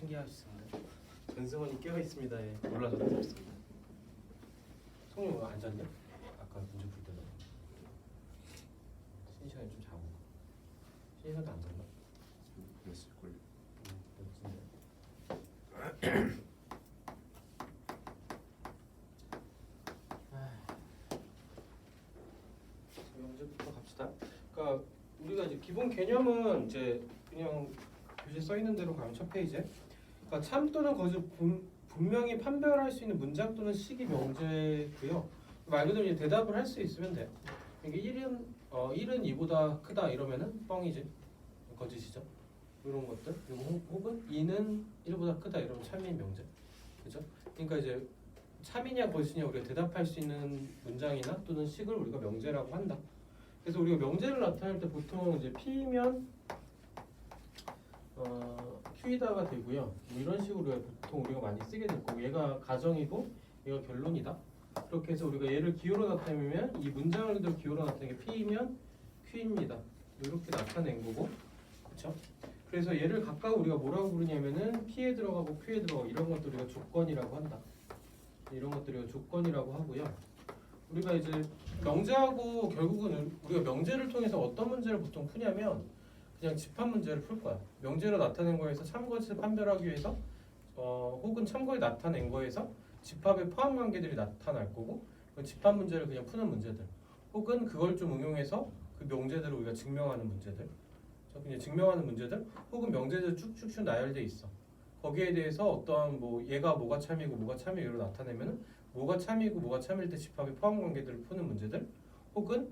신기하셨습니다. 전승원이 깨어 있습니다. 예. 몰라서 그렇습니다. 성룡 안 잤냐? 아까 문제 풀 때도. 쉬는 시간에 좀 자고. 쉬는 시간도 안 잤나? 그랬을걸요. 문제부터 갑시다. 그러니까 우리가 이제 기본 개념은 이제 그냥 교재 써 있는 대로 가면 첫 페이지에. 그러니까 참 또는 거짓 분명히 판별할 수 있는 문장 또는 식이 명제고요. 말 그대로 이제 대답을 할 수 있으면 돼요. 이게 1은 2보다 크다 이러면은 뻥이지. 거짓이죠. 이런 것들. 그리고 혹은 2는 1보다 크다 이러면 참인 명제. 그죠? 그러니까 이제 참이냐 거짓이냐 우리가 대답할 수 있는 문장이나 또는 식을 우리가 명제라고 한다. 그래서 우리가 명제를 나타낼 때 보통 이제 P면 Q이다가 되고요. 뭐 이런 식으로 보통 우리가 많이 쓰게 될 거고 얘가 가정이고 얘가 결론이다. 그렇게 해서 우리가 얘를 기호로 나타내면 이 문장을 그대로 기호로 나타내는 게 P이면 Q입니다. 이렇게 나타낸 거고, 그렇죠? 그래서 얘를 각각 우리가 뭐라고 부르냐면은 P에 들어가고 Q에 들어가고 이런 것들 우리가 조건이라고 한다. 이런 것들이 조건이라고 하고요. 우리가 이제 명제하고 결국은 우리가 명제를 통해서 어떤 문제를 보통 푸냐면 그냥 집합 문제를 풀 거야. 명제로 나타낸 거에서 참거짓을 판별하기 위해서 혹은 참고에 나타낸 거에서 집합의 포함 관계들이 나타날 거고 그 집합 문제를 그냥 푸는 문제들 혹은 그걸 좀 응용해서 그 명제들을 우리가 증명하는 문제들 그냥 증명하는 문제들 혹은 명제들 쭉쭉쭉 나열돼 있어. 거기에 대해서 어떠한 뭐 얘가 뭐가 참이고 뭐가 참이로 나타내면은 뭐가 참이고 뭐가 참일 때 집합의 포함 관계들을 푸는 문제들 혹은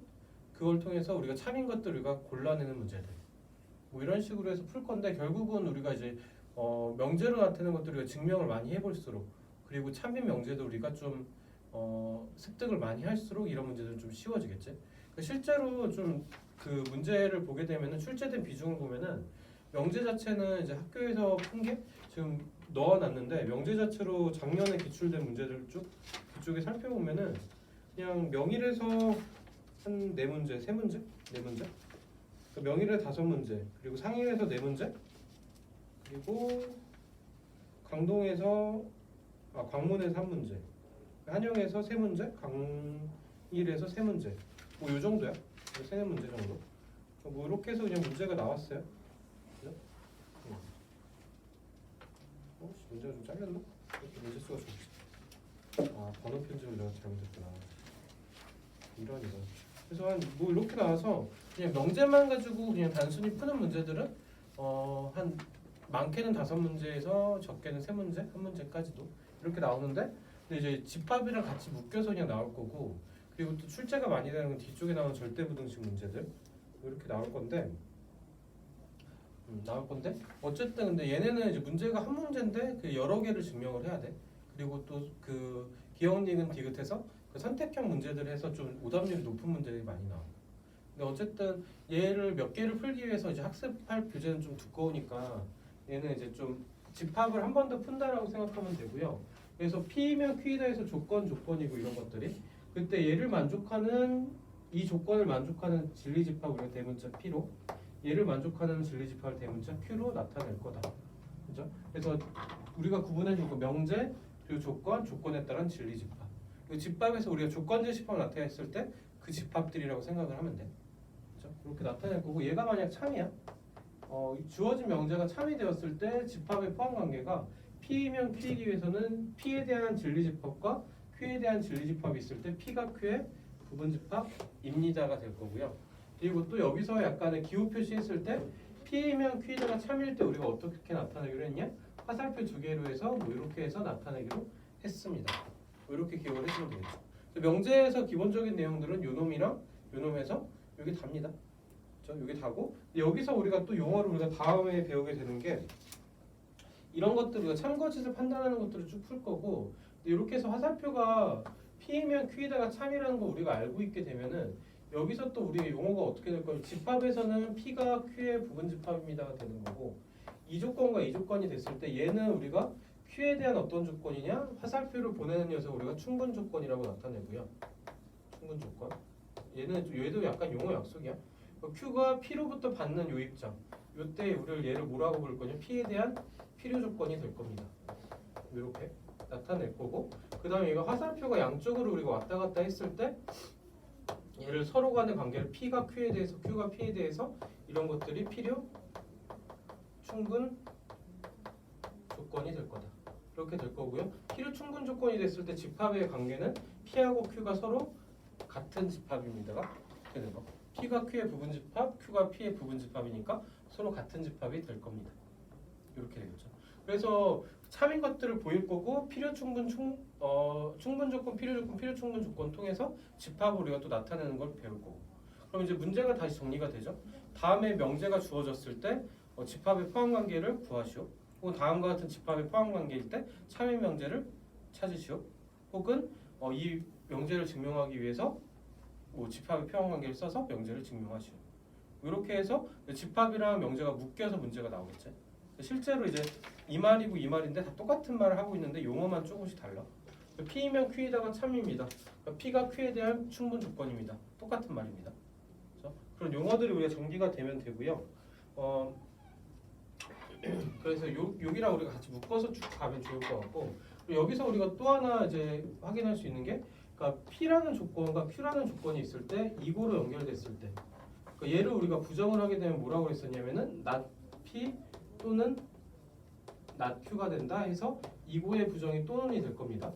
그걸 통해서 우리가 참인 것들을 우리가 골라내는 문제들 뭐 이런 식으로 해서 풀 건데 결국은 우리가 이제 명제로 나타내는 것들을 우리가 증명을 많이 해볼수록 그리고 참인 명제도 우리가 좀 습득을 많이 할수록 이런 문제들은 좀 쉬워지겠지. 그러니까 실제로 좀 그 문제를 보게 되면은 출제된 비중을 보면은 명제 자체는 이제 학교에서 푼 게 지금 넣어놨는데 명제 자체로 작년에 기출된 문제들 쭉 그쪽에 살펴보면은 그냥 명일에서 한 4문제, 3문제, 4문제 명일에 5문제 그리고 상일에서 4문제 그리고 강동에서 광문에서 1문제 한영에서 3문제 강일에서 3문제 뭐 요 정도야. 3-4문제 정도 뭐 이렇게 해서 그냥 문제가 나왔어요. 그죠? 문제가 좀 잘렸나? 이렇게 문제 수가 좀 번호 편집을 내가 잘못했구나. 이런 그래서 한 뭐 이렇게 나와서 그냥 명제만 가지고 그냥 단순히 푸는 문제들은 한 많게는 5문제에서 적게는 3문제, 1문제까지도 이렇게 나오는데 근데 이제 집합이랑 같이 묶여서 그냥 나올 거고 그리고 또 출제가 많이 되는 건 뒤쪽에 나오는 절대부등식 문제들 이렇게 나올 건데 어쨌든 근데 얘네는 이제 문제가 한 문제인데 그 여러 개를 증명을 해야 돼. 그리고 또 그 기억 니은 디귿해서 그 선택형 문제들을 해서 좀 오답률이 높은 문제들이 많이 나와. 근데 어쨌든 얘를 몇 개를 풀기 위해서 이제 학습할 교재는 좀 두꺼우니까 얘는 이제 좀 집합을 한 번 더 푼다라고 생각하면 되고요. 그래서 P면 Q이다 해서 조건이고 이런 것들이 그때 얘를 만족하는 이 조건을 만족하는 진리 집합 우리가 대문자 P로 얘를 만족하는 진리 집합을 대문자 Q로 나타낼 거다. 그죠? 그래서 우리가 구분해 줄 거 명제 그리고 조건에 따른 진리 집합. 그 집합에서 우리가 조건제 집합을 나타냈을 때 그 집합들이라고 생각을 하면 돼. 그죠? 그렇게 나타낼 거고 얘가 만약 참이야. 주어진 명제가 참이 되었을 때 집합의 포함 관계가 P이면 Q이기 위해서는 P에 대한 진리 집합과 Q에 대한 진리 집합이 있을 때 P가 Q의 부분 집합입니다가 될 거고요. 그리고 또 여기서 약간의 기호 표시했을 때 P이면 Q가 참일 때 우리가 어떻게 나타내기로 했냐? 화살표 2개로 해서 뭐 이렇게 해서 나타내기로 했습니다. 뭐 이렇게 기억을 해주면 되겠죠. 명제에서 기본적인 내용들은 요놈이랑 요놈에서 여기 답니다. 그렇죠? 여기 다고 여기서 우리가 또 용어를 우리가 다음에 배우게 되는 게 이런 것들 우리가 참거짓을 판단하는 것들을 쭉 풀 거고 이렇게 해서 화살표가 P이면 Q에다가 참이라는 거 우리가 알고 있게 되면은 여기서 또 우리의 용어가 어떻게 될 거예요? 집합에서는 P가 Q의 부분 집합입니다가 되는 거고 이 조건과 이 조건이 됐을 때 얘는 우리가 Q에 대한 어떤 조건이냐? 화살표를 보내는 녀석 우리가 충분 조건이라고 나타내고요. 충분 조건. 얘도 약간 용어 약속이야. Q가 P로부터 받는 요 입장. 요때 우리를 얘를 뭐라고 부를 거냐? P에 대한 필요 조건이 될 겁니다. 이렇게 나타낼 거고, 그 다음에 이거 화살표가 양쪽으로 우리가 왔다 갔다 했을 때 얘를 서로 간의 관계를 P가 Q에 대해서 Q가 P에 대해서 이런 것들이 필요 충분 조건이 될 거다. 이렇게 될 거고요. 필요 충분 조건이 됐을 때 집합의 관계는 P하고 Q가 서로 같은 집합입니다가 되는 거. P가 Q의 부분 집합, Q가 P의 부분 집합이니까 서로 같은 집합이 될 겁니다. 이렇게 되겠죠. 그래서 참인 것들을 보일 거고 필요 충분 충분 조건, 필요 조건, 필요 충분 조건 통해서 집합을 우리가 또 나타내는 걸 배울 거고. 그럼 이제 문제가 다시 정리가 되죠. 다음에 명제가 주어졌을 때 집합의 포함 관계를 구하시오. 혹은 다음과 같은 집합의 포함 관계일 때 참인 명제를 찾으시오. 혹은 이 명제를 증명하기 위해서 집합의 포함 관계를 써서 명제를 증명하시오. 이렇게 해서 집합이랑 명제가 묶여서 문제가 나오겠지. 실제로 이제 이 말이고 이 말인데 다 똑같은 말을 하고 있는데 용어만 조금씩 달라. P이면 Q에다가 참입니다. P가 Q에 대한 충분 조건입니다. 똑같은 말입니다. 그렇죠? 그런 용어들이 우리가 정리가 되면 되고요. 그래서 여기랑 우리가 같이 묶어서 쭉 가면 좋을 것 같고, 그리고 여기서 우리가 또 하나 이제 확인할 수 있는 게, 그러니까 P라는 조건과 Q라는 조건이 있을 때 이고로 연결됐을 때, 그러니까 얘를 우리가 부정을 하게 되면 뭐라고 했었냐면은 not P 또는 not Q가 된다 해서 이고의 부정이 또는이 될 겁니다.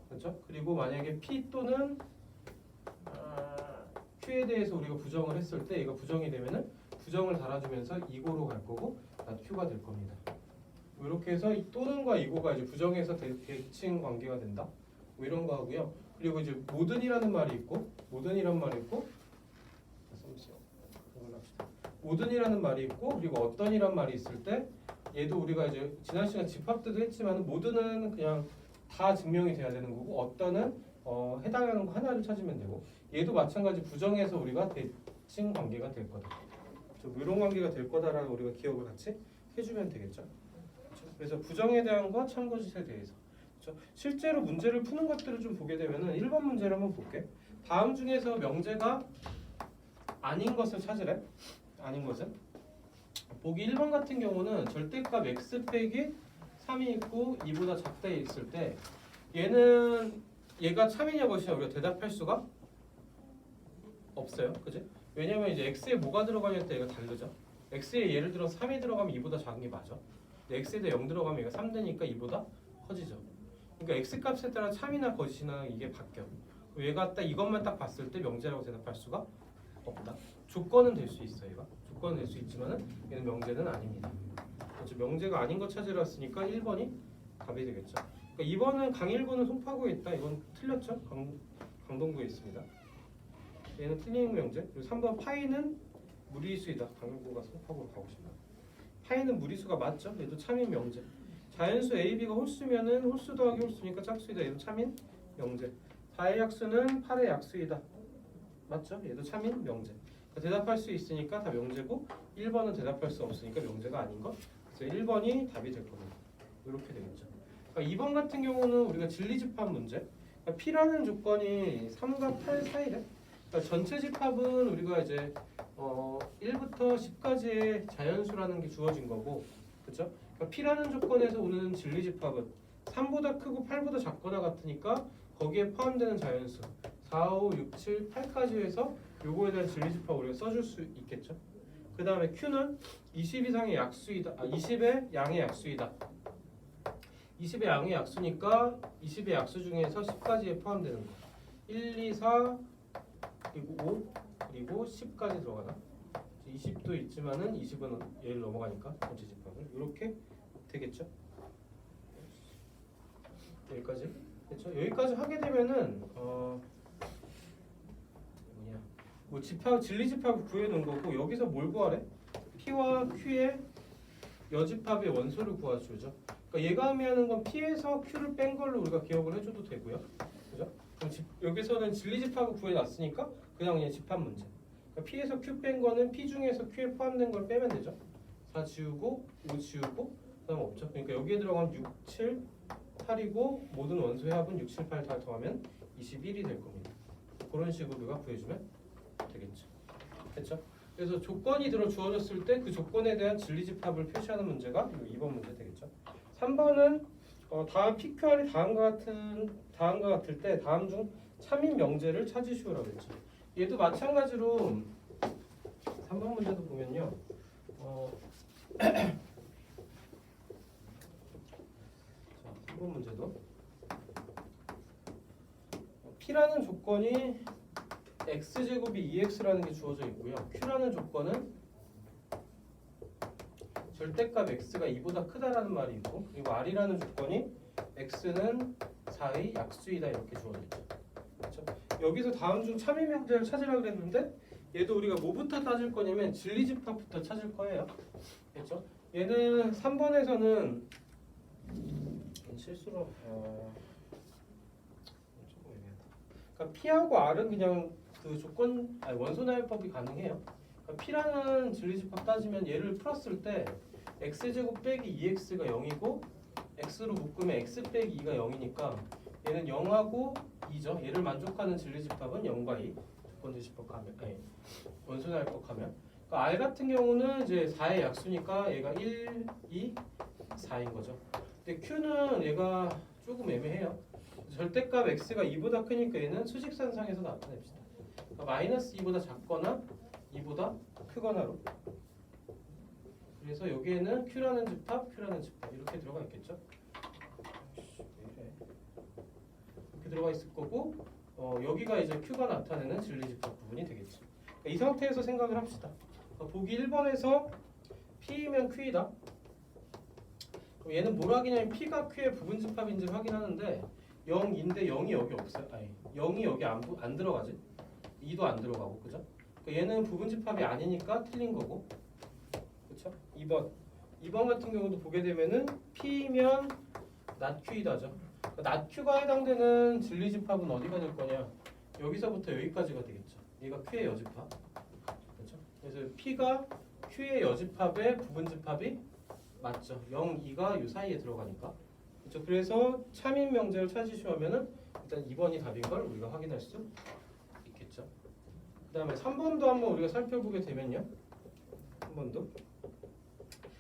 그렇죠? 그리고 만약에 P 또는 Q에 대해서 우리가 부정을 했을 때 얘가 부정이 되면은 부정을 달아주면서 이고로 갈 거고 not Q가 될 겁니다. 이렇게 해서 이 또는과 이고가 이제 부정해서 대칭 관계가 된다. 뭐 이런 거 하고요. 그리고 이제 모든이라는 말이 있고, 모든이라는 말이 있고, 모든이라는 말이 있고, 그리고 어떤이라는 말이 있을 때 얘도 우리가 이제 지난 시간 집합 때도 했지만 모든은 그냥 다 증명이 돼야 되는 거고, 어떤은 해당하는 거 하나를 찾으면 되고, 얘도 마찬가지 부정해서 우리가 대칭 관계가 될 거다. 이런 관계가 될 거다라고 우리가 기억을 같이 해주면 되겠죠. 그래서 부정에 대한 거, 참고짓에 대해서. 그렇죠? 실제로 문제를 푸는 것들을 좀 보게 되면은 1번 문제를 한번 볼게. 다음 중에서 명제가 아닌 것을 찾으래. 아닌 것은 보기 1번 같은 경우는 절대값 x 빼기 3이 있고 2보다 작다 있을 때 얘가 참이냐 것이냐 우리가 대답할 수가 없어요. 그지? 왜냐면 이제 x에 뭐가 들어가냐에 따라 얘가 다르죠. x에 예를 들어 3이 들어가면 2보다 작은 게 맞아. 근데 x에다 0 들어가면 얘가 3 되니까 2보다 커지죠. 그러니까 x 값에 따라 참이나 거짓이나 이게 바뀌어. 얘가 딱 이것만 딱 봤을 때 명제라고 대답할 수가 없다. 조건은 될 수 있어. 얘가 조건은 될 수 있지만은 얘는 명제는 아닙니다. 그렇죠? 명제가 아닌 거 찾으러 왔으니까 1번이 답이 되겠죠. 그러니까 2번은 강일구는 송파구에 있다. 이건 틀렸죠. 강동구에 있습니다. 얘는 틀린 명제. 그리고 3번 파이는 무리수이다. 강일구가 송파구로 가고 싶나? 파이는 무리수가 맞죠. 얘도 참인 명제. 자연수 A, B가 홀수면은 홀수 더하기 홀수니까 짝수이다. 얘도 참인 명제. 4의 약수는 8의 약수이다. 맞죠? 얘도 참인 명제. 그러니까 대답할 수 있으니까 다 명제고 1번은 대답할 수 없으니까 명제가 아닌 것. 그래서 1번이 답이 될 겁니다. 이렇게 되겠죠. 그러니까 2번 같은 경우는 우리가 진리집합 문제. 그러니까 P라는 조건이 3과 8 사이래. 그러니까 전체 집합은 우리가 이제 1부터 10까지의 자연수라는 게 주어진 거고, 그렇죠? 그러니까 P라는 조건에서 오는 진리집합은 3보다 크고 8보다 작거나 같으니까 거기에 포함되는 자연수 4, 5, 6, 7, 8까지 해서 요거에 대한 진리집합 우리가 써줄 수 있겠죠. 그 다음에 Q는 20 이상의 약수이다. 20의 양의 약수이다. 20의 양의 약수니까 20의 약수 중에서 10까지에 포함되는 거. 1, 2, 4 그리고 5 그리고 10까지 들어가나? 20도 있지만은 20은 얘를 넘어가니까 전체 집합을 이렇게 되겠죠. 여기까지 됐죠? 여기까지 하게 되면은 뭐 집합 진리 집합을 구해 놓은 거고 여기서 뭘 구하래? P와 Q의 여집합의 원소를 구해주죠. 그러니까 얘가 의미하는 건 P에서 Q를 뺀 걸로 우리가 기억을 해줘도 되고요. 그죠? 그럼 여기서는 진리 집합을 구해 놨으니까 그냥 집합 문제. 그러니까 P에서 Q 뺀 거는 P 중에서 Q에 포함된 걸 빼면 되죠. 4 지우고 5 지우고 그다음 없죠. 그러니까 여기에 들어가면 6, 7, 8이고 모든 원소의 합은 6, 7, 8 다 더하면 21이 될 겁니다. 그런 식으로 우리가 구해주면 되겠죠. 됐죠? 그래서 조건이 들어 주어졌을 때 그 조건에 대한 진리집합을 표시하는 문제가 2번 문제 되겠죠. 3번은 다음 PQR이 다음과 같을 때 다음 중 참인 명제를 찾으시오라고 했죠. 얘도 마찬가지로 3번 문제도 보면요. 자, 3번 문제도 P라는 조건이 x제곱이 2x라는 게 주어져 있고요. Q라는 조건은 절대값 x가 2보다 크다라는 말이 있고, 그리고 R이라는 조건이 x는 4의 약수이다 이렇게 주어져 있죠. 그렇죠? 여기서 다음 중 참인 명제를 찾으라고 그랬는데 얘도 우리가 뭐부터 따질 거냐면 진리집합부터 찾을 거예요. 그렇죠? 얘는 3번에서는 실수로 조금 애매하다. 그러니까 P하고 R은 그냥 그 조건 원소나열법이 가능해요. 그러니까 P라는 진리집합 따지면 얘를 풀었을 때 x제곱 빼기 2x가 0이고 x로 묶으면 x 빼기 2가 0이니까 얘는 0하고 2죠. 얘를 만족하는 진리집합은 0과 2. 조건지집합하면 원소나열법하면 그러니까 R 같은 경우는 이제 4의 약수니까 얘가 1, 2, 4인 거죠. 근데 Q는 얘가 조금 애매해요. 절대값 x가 2보다 크니까 얘는 수직선상에서 나타냅시다. 그러니까 마이너스 2보다 작거나 2보다 크거나로. 그래서 여기에는 Q라는 집합 이렇게 들어가 있겠죠. 이렇게 들어가 있을 거고 여기가 이제 Q가 나타내는 진리집합 부분이 되겠죠. 그러니까 이 상태에서 생각을 합시다. 보기 1번에서 P이면 Q이다. 그럼 얘는 뭘 확인하면 P가 Q의 부분집합인지 확인하는데 0인데 0이 여기 없어요. 아니 0이 여기 안 들어가지. 2도 안 들어가고 그죠? 그러니까 얘는 부분집합이 아니니까 틀린 거고. 그렇죠? 2번 같은 경우도 보게 되면은 P면 낫Q이다죠. 낫Q가 해당되는 진리집합은 어디가 될 거냐? 여기서부터 여기까지가 되겠죠. 얘가 Q의 여집합. 그렇죠? 그래서 P가 Q의 여집합의 부분집합이 맞죠. 0, 2가 이 사이에 들어가니까. 그렇죠? 그래서 참인 명제를 찾으시면은 일단 2번이 답인 걸 우리가 확인할 수 있겠죠. 그다음에 3번도 한번 우리가 살펴보게 되면요. 3번도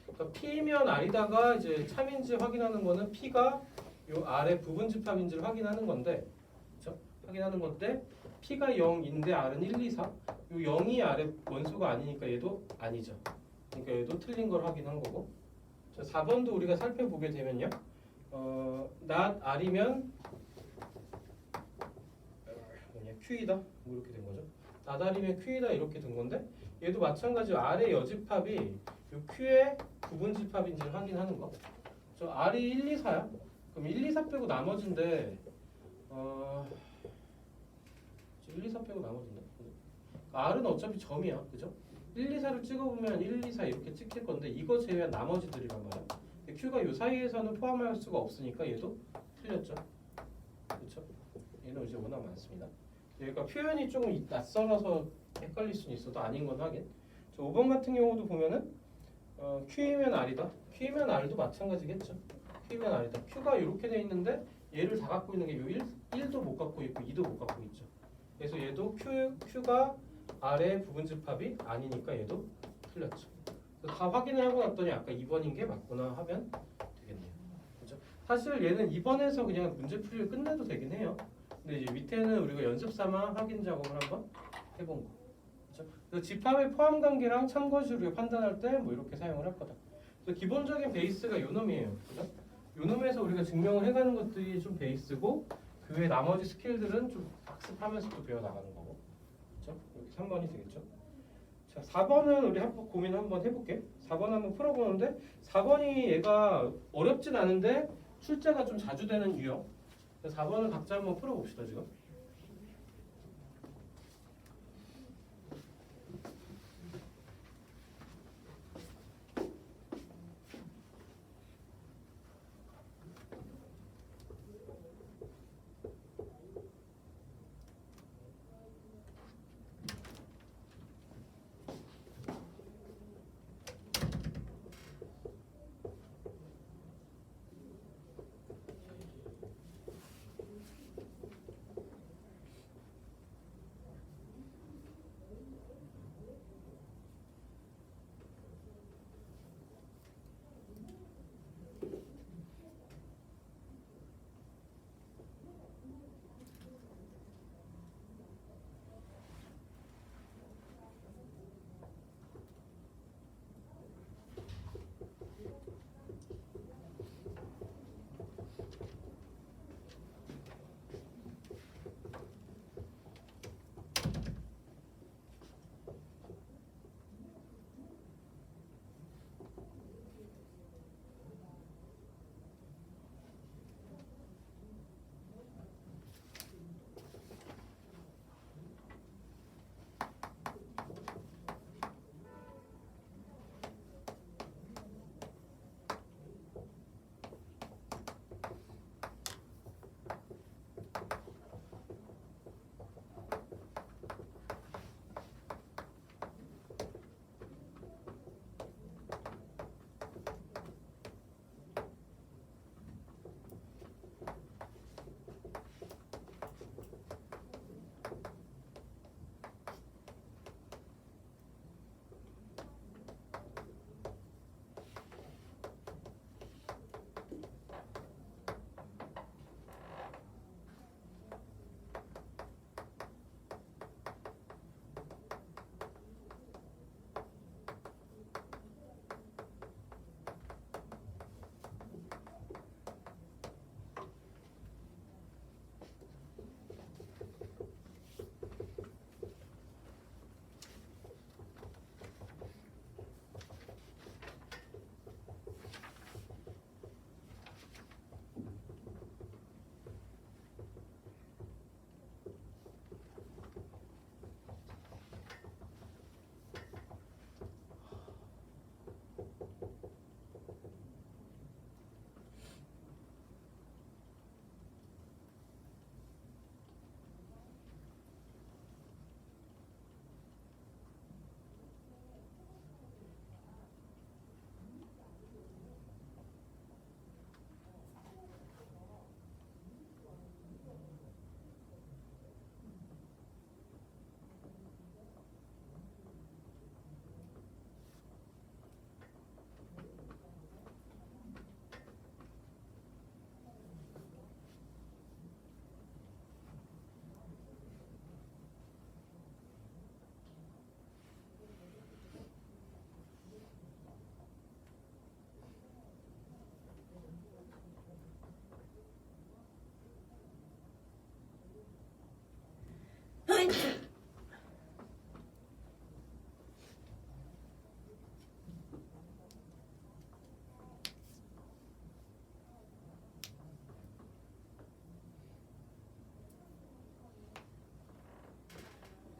그러니까 P면 R이다가 이제 참인지 확인하는 거는 P가 요 R의 부분집합인지를 확인하는 건데, 그렇죠? 확인하는 건데 P가 0인데 R은 1, 2, 4. 요 0이 R의 원소가 아니니까 얘도 아니죠. 그러니까 얘도 틀린 걸 확인한 거고. 자, 4번도 우리가 살펴보게 되면요. not R이면 Q이다. 뭐 이렇게 된 거죠. not R이면 Q이다 이렇게 된 건데 얘도 마찬가지로 R의 여집합이 요 Q의 부분집합인지를 확인하는 거. 저 R이 1, 2, 4야. 그럼 1, 2, 4 빼고 나머지인데 1, 2, 4 빼고 나머지인데 R은 어차피 점이야. 그죠? 1, 2, 4를 찍어보면 1, 2, 4 이렇게 찍힐 건데 이거 제외한 나머지들이란 말이야. Q가 요 사이에서는 포함할 수가 없으니까 얘도 틀렸죠. 그렇죠? 얘는 이제 워낙 많습니다. 그러니까 표현이 조금 낯설어서 헷갈릴 수는 있어도 아닌 건 확인. 5번 같은 경우도 보면은 Q이면 R이다. Q이면 R도 마찬가지겠죠. Q이면 R이다. Q가 이렇게 돼 있는데 얘를 다 갖고 있는 게 요 1도 못 갖고 있고 2도 못 갖고 있죠. 그래서 얘도 Q가 R의 부분집합이 아니니까 얘도 틀렸죠. 다 확인을 하고 났더니 아까 2번인 게 맞구나 하면 되겠네요. 그렇죠? 사실 얘는 2번에서 그냥 문제풀이를 끝내도 되긴 해요. 근데 이제 밑에는 우리가 연습 삼아 확인 작업을 한번 해본 거. 그렇죠? 그래서 집합의 포함 관계랑 참고지를 판단할 때 뭐 이렇게 사용을 할 거다. 그래서 기본적인 베이스가 요 놈이에요. 그렇죠? 요 놈에서 우리가 증명을 해가는 것들이 좀 베이스고 그 외 나머지 스킬들은 좀 학습하면서 또 배워 나가는 거고. 그렇죠? 이렇게 3번이 되겠죠. 자, 4번은 우리 한번 고민 한번 해볼게. 4번 한번 풀어보는데 4번이 얘가 어렵진 않은데 출제가 좀 자주 되는 유형. 4번을 각자 한번 풀어봅시다 지금.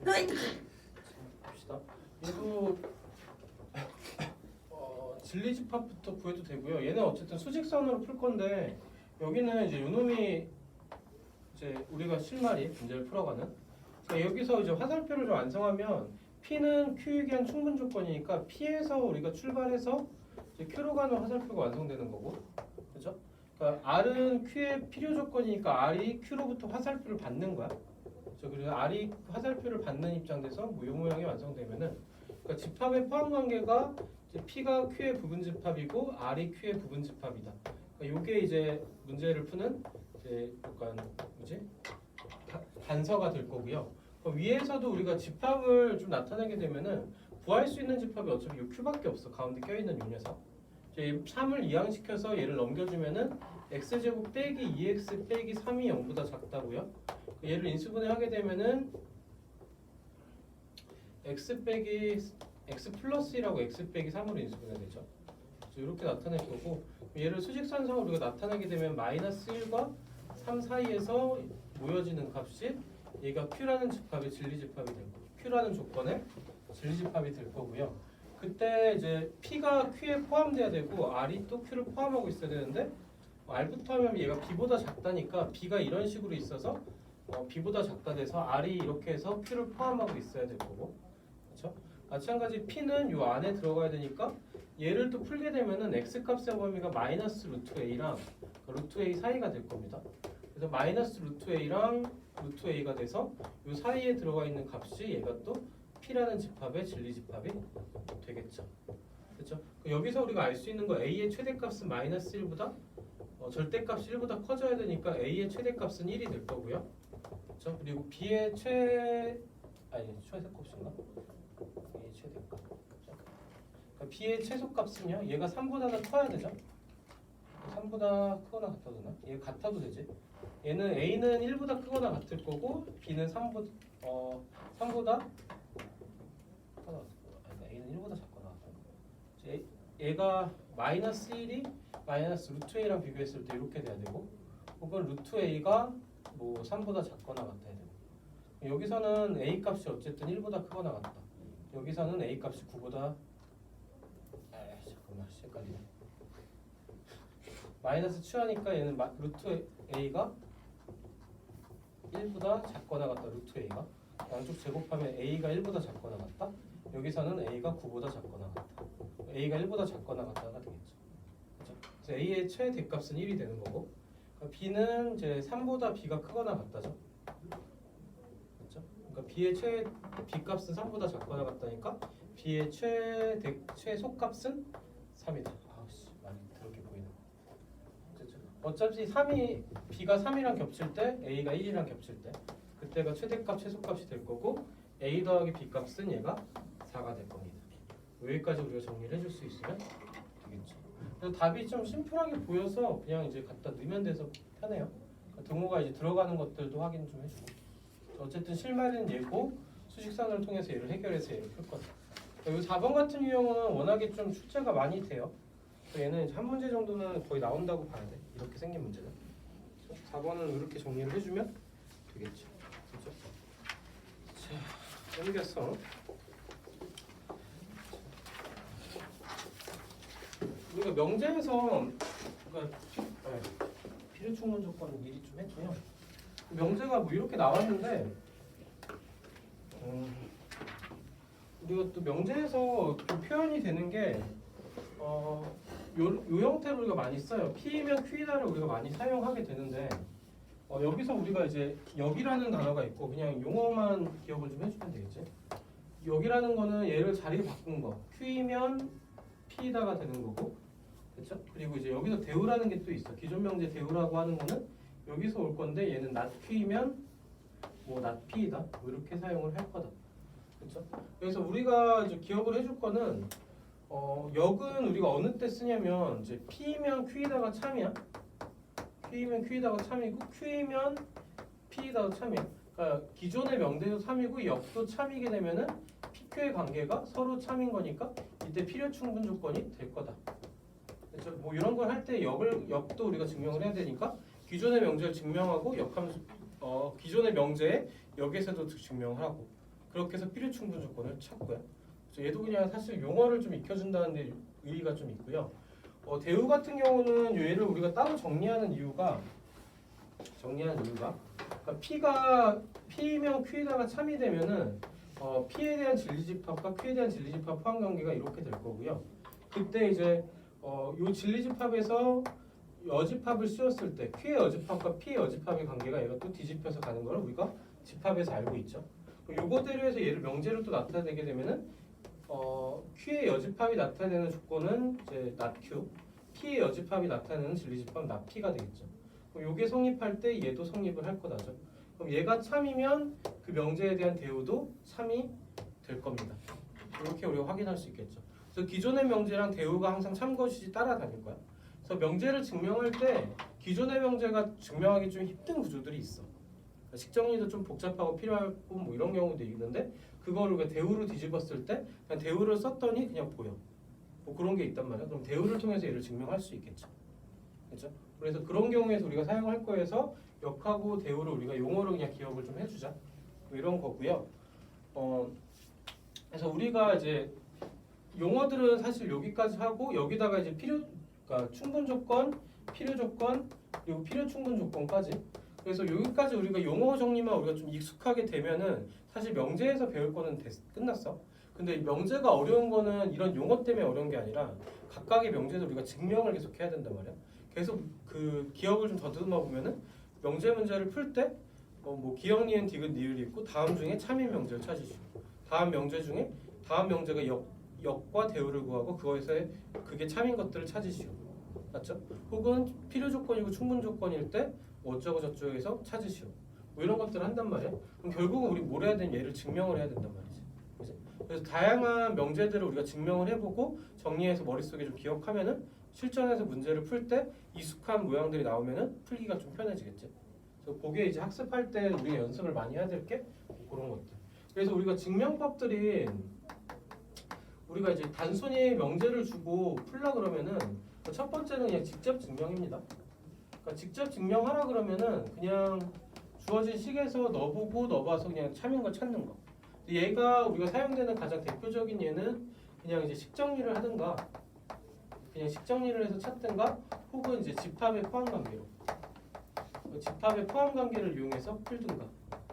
봅시다. 얘도 진리집합부터 구해도 되고요. 얘는 어쨌든 수직선으로 풀 건데 여기는 이제 요놈이 이제 우리가 실마리 문제를 풀어가는. 그러니까 여기서 이제 화살표를 좀 완성하면 P는 Q에 대한 충분 조건이니까 P에서 우리가 출발해서 이제 Q로 가는 화살표가 완성되는 거고, 그렇죠? 그러니까 R은 Q의 필요 조건이니까 R이 Q로부터 화살표를 받는 거야. 그렇죠? 그래서 R이 화살표를 받는 입장 돼서 뭐 이 모양이 완성되면은, 그러니까 집합의 포함 관계가 이제 P가 Q의 부분 집합이고 R이 Q의 부분 집합이다. 그러니까 이게 이제 문제를 푸는 이제 약간 뭐지? 단서가 될 거고요. 위에서도 우리가 집합을 좀 나타내게 되면은 구할 수 있는 집합이 어차피 요 Q밖에 없어. 가운데 껴있는 요 녀석. 이제 3을 이항시켜서 얘를 넘겨주면은 x제곱 빼기 2x 빼기 3이 0보다 작다고요. 얘를 인수분해 하게 되면은 x 빼기 x 플러스 1하고 x 빼기 3으로 인수분해 되죠. 이렇게 나타낼 거고, 얘를 수직선상으로 우리가 나타내게 되면 마이너스 1과 3 사이에서 모여지는 값이 얘가 Q라는 집합의 진리집합이 될 거고, Q라는 조건의 진리집합이 될 거고요. 그때 이제 P가 Q에 포함돼야 되고 R이 또 Q를 포함하고 있어야 되는데, R부터 하면 얘가 B보다 작다니까 B가 이런 식으로 있어서 B보다 작다 돼서 R이 이렇게 해서 Q를 포함하고 있어야 될 거고, 그렇죠? 마찬가지 P는 요 안에 들어가야 되니까 얘를 또 풀게 되면은 x 값의 범위가 마이너스 루트 a랑 루트 a 사이가 될 겁니다. 그래서 마이너스 루트 a랑 루트 a가 돼서 요 사이에 들어가 있는 값이 얘가 또 P라는 집합의 진리집합이 되겠죠. 그렇죠? 여기서 우리가 알 수 있는 거 a의 최대값은 마이너스 1보다 절대값이 1보다 커져야 되니까 a의 최대값은 1이 될 거고요. 그렇죠? 그리고 b의 최대값인가? a의 최대값. 그러니까 b의 최소값은요. 얘가 3보다 더 커야 되죠. 3보다 크거나 같아도 되나? 얘 같아도 되지. 얘는 a는 1보다 크거나 같을 거고 b는 3보다 a는 1보다 작거나 같아요. 얘가 마이너스 1이 마이너스 루트 a랑 비교했을 때 이렇게 돼야 되고, 혹은 루트 a가 뭐 3보다 작거나 같아야 되고, 여기서는 a 값이 어쨌든 1보다 크거나 같다. 여기서는 a 값이 9보다 잠깐만 헷갈리네. 마이너스 취하니까 얘는 루트 a가 1보다 작거나 같다. 루트 a가 양쪽 제곱하면 a가 1보다 작거나 같다. 여기서는 a가 9보다 작거나 같다. a가 1보다 작거나 같다가 되겠죠. 그렇죠? 그래서 a의 최대값은 1이 되는 거고, 그러니까 b는 이제 3보다 b가 크거나 같다죠. 그렇죠? 그러니까 b의 b값은 3보다 작거나 같다니까 b의 최소값은 3이다. 아우씨, 많이 그렇게 보이네. 어차피 b가 3이랑 겹칠 때 a가 1이랑 겹칠 때 그때가 최대값 최소값이 될 거고, a 더하기 b 값은 얘가 4가 될 겁니다. 여기까지 우리가 정리를 해줄 수 있으면 되겠죠. 그래서 답이 좀 심플하게 보여서 그냥 이제 갖다 넣으면 돼서 편해요. 등호가 이제 들어가는 것들도 확인 좀 해주고, 어쨌든 실마리는 얘고 수직선을 통해서 얘를 해결해서 얘를 풀 거다. 여기 4번 같은 유형은 워낙에 좀 출제가 많이 돼요. 얘는 한 문제 정도는 거의 나온다고 봐야 돼. 이렇게 생긴 문제는. 4번은 이렇게 정리를 해주면 되겠죠. 그렇죠? 자, 넘겼어. 우리가 명제에서 그러니까 필요 충분 조건을 미리 좀 했고요. 명제가 뭐 이렇게 나왔는데 우리가 또 명제에서 좀 표현이 되는 게 요 형태로 우리가 많이 써요. P면 Q이다를 우리가 많이 사용하게 되는데 여기서 우리가 이제 여기라는 단어가 있고 그냥 용어만 기억을 좀 해주면 되겠지. 여기라는 거는 얘를 자리 바꾼 거. Q이면 P이다가 되는 거고, 그렇죠? 그리고 이제 여기서 대우라는 게 또 있어. 기존 명제 대우라고 하는 거는 여기서 올 건데 얘는 not Q이면 뭐 not P이다. 뭐 이렇게 사용을 할 거다. 그렇죠? 그래서 우리가 이제 기억을 해줄 거는 역은 우리가 어느 때 쓰냐면 이제 P면 Q이다가 참이야. Q이면 Q이다가 참이고 Q이면 P이다가 참이야. 그러니까 기존의 명대도 참이고 역도 참이게 되면은 PQ의 관계가 서로 참인 거니까 이때 필요 충분 조건이 될 거다. 그렇죠? 뭐 이런 걸 할 때 역도 우리가 증명을 해야 되니까 기존의 명제를 증명하고 역함수 기존의 명제에 역에서도 증명을 하고, 그렇게 해서 필요 충분 조건을 찾고요. 그래서 얘도 그냥 사실 용어를 좀 익혀준다는 데 의의가 좀 있고요. 대우 같은 경우는 얘를 우리가 따로 정리하는 이유가 그러니까 P면 Q에다가 참이 되면은 P에 대한 진리집합과 Q에 대한 진리집합 포함 관계가 이렇게 될 거고요. 그때 이제 요 진리집합에서 여집합을 씌웠을 때 Q의 여집합과 P의 여집합의 관계가 얘가 또 뒤집혀서 가는 걸 우리가 집합에서 알고 있죠. 요거대로 해서 얘를 명제로 또 나타내게 되면은 Q의 여집합이 나타내는 조건은 이제 not Q, P의 여집합이 나타내는 진리집합 not P가 되겠죠. 그럼 요게 성립할 때 얘도 성립을 할 거다죠. 그럼 얘가 참이면 그 명제에 대한 대우도 참이 될 겁니다. 이렇게 우리가 확인할 수 있겠죠. 그래서 기존의 명제랑 대우가 항상 참것이지 따라다닐 거야. 그래서 명제를 증명할 때 기존의 명제가 증명하기 좀 힘든 구조들이 있어. 그러니까 식정리도 좀 복잡하고 필요하고 뭐 이런 경우도 있는데 그거를 그 대우로 뒤집었을 때 그냥 대우를 썼더니 그냥 보여. 뭐 그런 게 있단 말이야. 그럼 대우를 통해서 얘를 증명할 수 있겠죠. 그렇죠? 그래서 그런 경우에서 우리가 사용할 거에서 역하고 대우를 우리가 용어로 그냥 기억을 좀 해주자. 뭐 이런 거고요. 그래서 우리가 이제 용어들은 사실 여기까지 하고 여기다가 이제 그러니까 충분 조건, 필요 조건, 그리고 필요 충분 조건까지. 그래서 여기까지 우리가 용어 정리만 우리가 좀 익숙하게 되면은 사실 명제에서 배울 거는 끝났어. 근데 명제가 어려운 거는 이런 용어 때문에 어려운 게 아니라 각각의 명제도 우리가 증명을 계속 해야 된단 말이야. 계속 그 기억을 좀 더듬어 보면은 명제 문제를 풀 때 뭐 기억, 니은, 디귿, 니을이 있고 다음 중에 참인 명제를 찾으시고 다음 명제 중에 다음 명제가 역과 대우를 구하고 그거에서의 그게 참인 것들을 찾으시오. 맞죠? 혹은 필요 조건이고 충분 조건일 때 어쩌고 저쩌고에서 찾으시오. 뭐 이런 것들을 한단 말이야. 그럼 결국은 우리 뭘 해야 되냐? 얘를 증명을 해야 된단 말이지. 그치? 그래서 다양한 명제들을 우리가 증명을 해보고 정리해서 머릿속에 좀 기억하면은 실전에서 문제를 풀 때 익숙한 모양들이 나오면은 풀기가 좀 편해지겠지. 그래서 그게 이제 학습할 때 우리가 연습을 많이 해야 될 게 그런 것들. 그래서 우리가 증명법들이 우리가 이제 단순히 명제를 주고 풀라 그러면은 첫 번째는 그냥 직접 증명입니다. 그러니까 직접 증명하라 그러면은 그냥 주어진 식에서 넣어보고 넣어봐서 그냥 참인 걸 찾는 거. 얘가 우리가 사용되는 가장 대표적인 예는 그냥 이제 식정리를 하든가 그냥 식정리를 해서 찾든가 혹은 이제 집합의 포함 관계로 집합의 포함 관계를 이용해서 풀든가.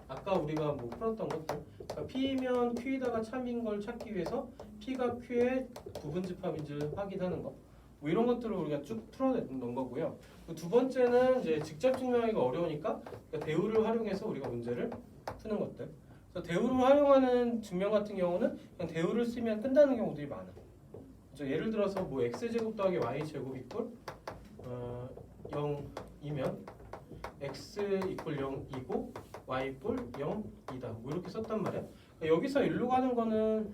아까 우리가 뭐 풀었던 것들 그러니까 P면 Q에다가 참인 걸 찾기 위해서 P가 Q의 부분 집합인지 확인하는 거. 뭐 이런 것들을 우리가 쭉 풀어냈던 거고요. 두 번째는 이제 직접 증명하기가 어려우니까 그러니까 대우를 활용해서 우리가 문제를 푸는 것들. 그래서 대우를 활용하는 증명 같은 경우는 그냥 대우를 쓰면 끝나는 경우들이 많아. 그래서 예를 들어서 뭐 x제곱 더하기 y제곱 이꼴 0이면 x 이꼴 0이고 y 이꼴 0이다. 뭐 이렇게 썼단 말이야. 그러니까 여기서 일로 가는 거는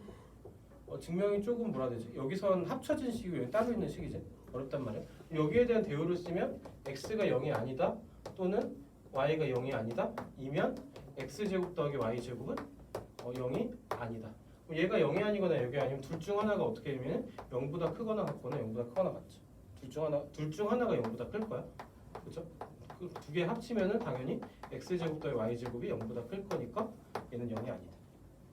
증명이 조금 뭐라 해야 되지? 여기선 합쳐진 식이고 여기 따로 있는 식이지. 어렵단 말이야. 여기에 대한 대우를 쓰면 x가 0이 아니다 또는 y가 0이 아니다 이면 x제곱 더하기 y제곱은 0이 아니다. 얘가 0이 아니거나 여기 아니면 둘 중 하나가 어떻게 되면 0보다 크거나 같거나 0보다 크거나 같지. 둘 중 하나가 0보다 클 거야. 그렇죠? 그 두 개 합치면은 당연히 x제곱 더하기 y제곱이 0보다 클 거니까 얘는 0이 아니다.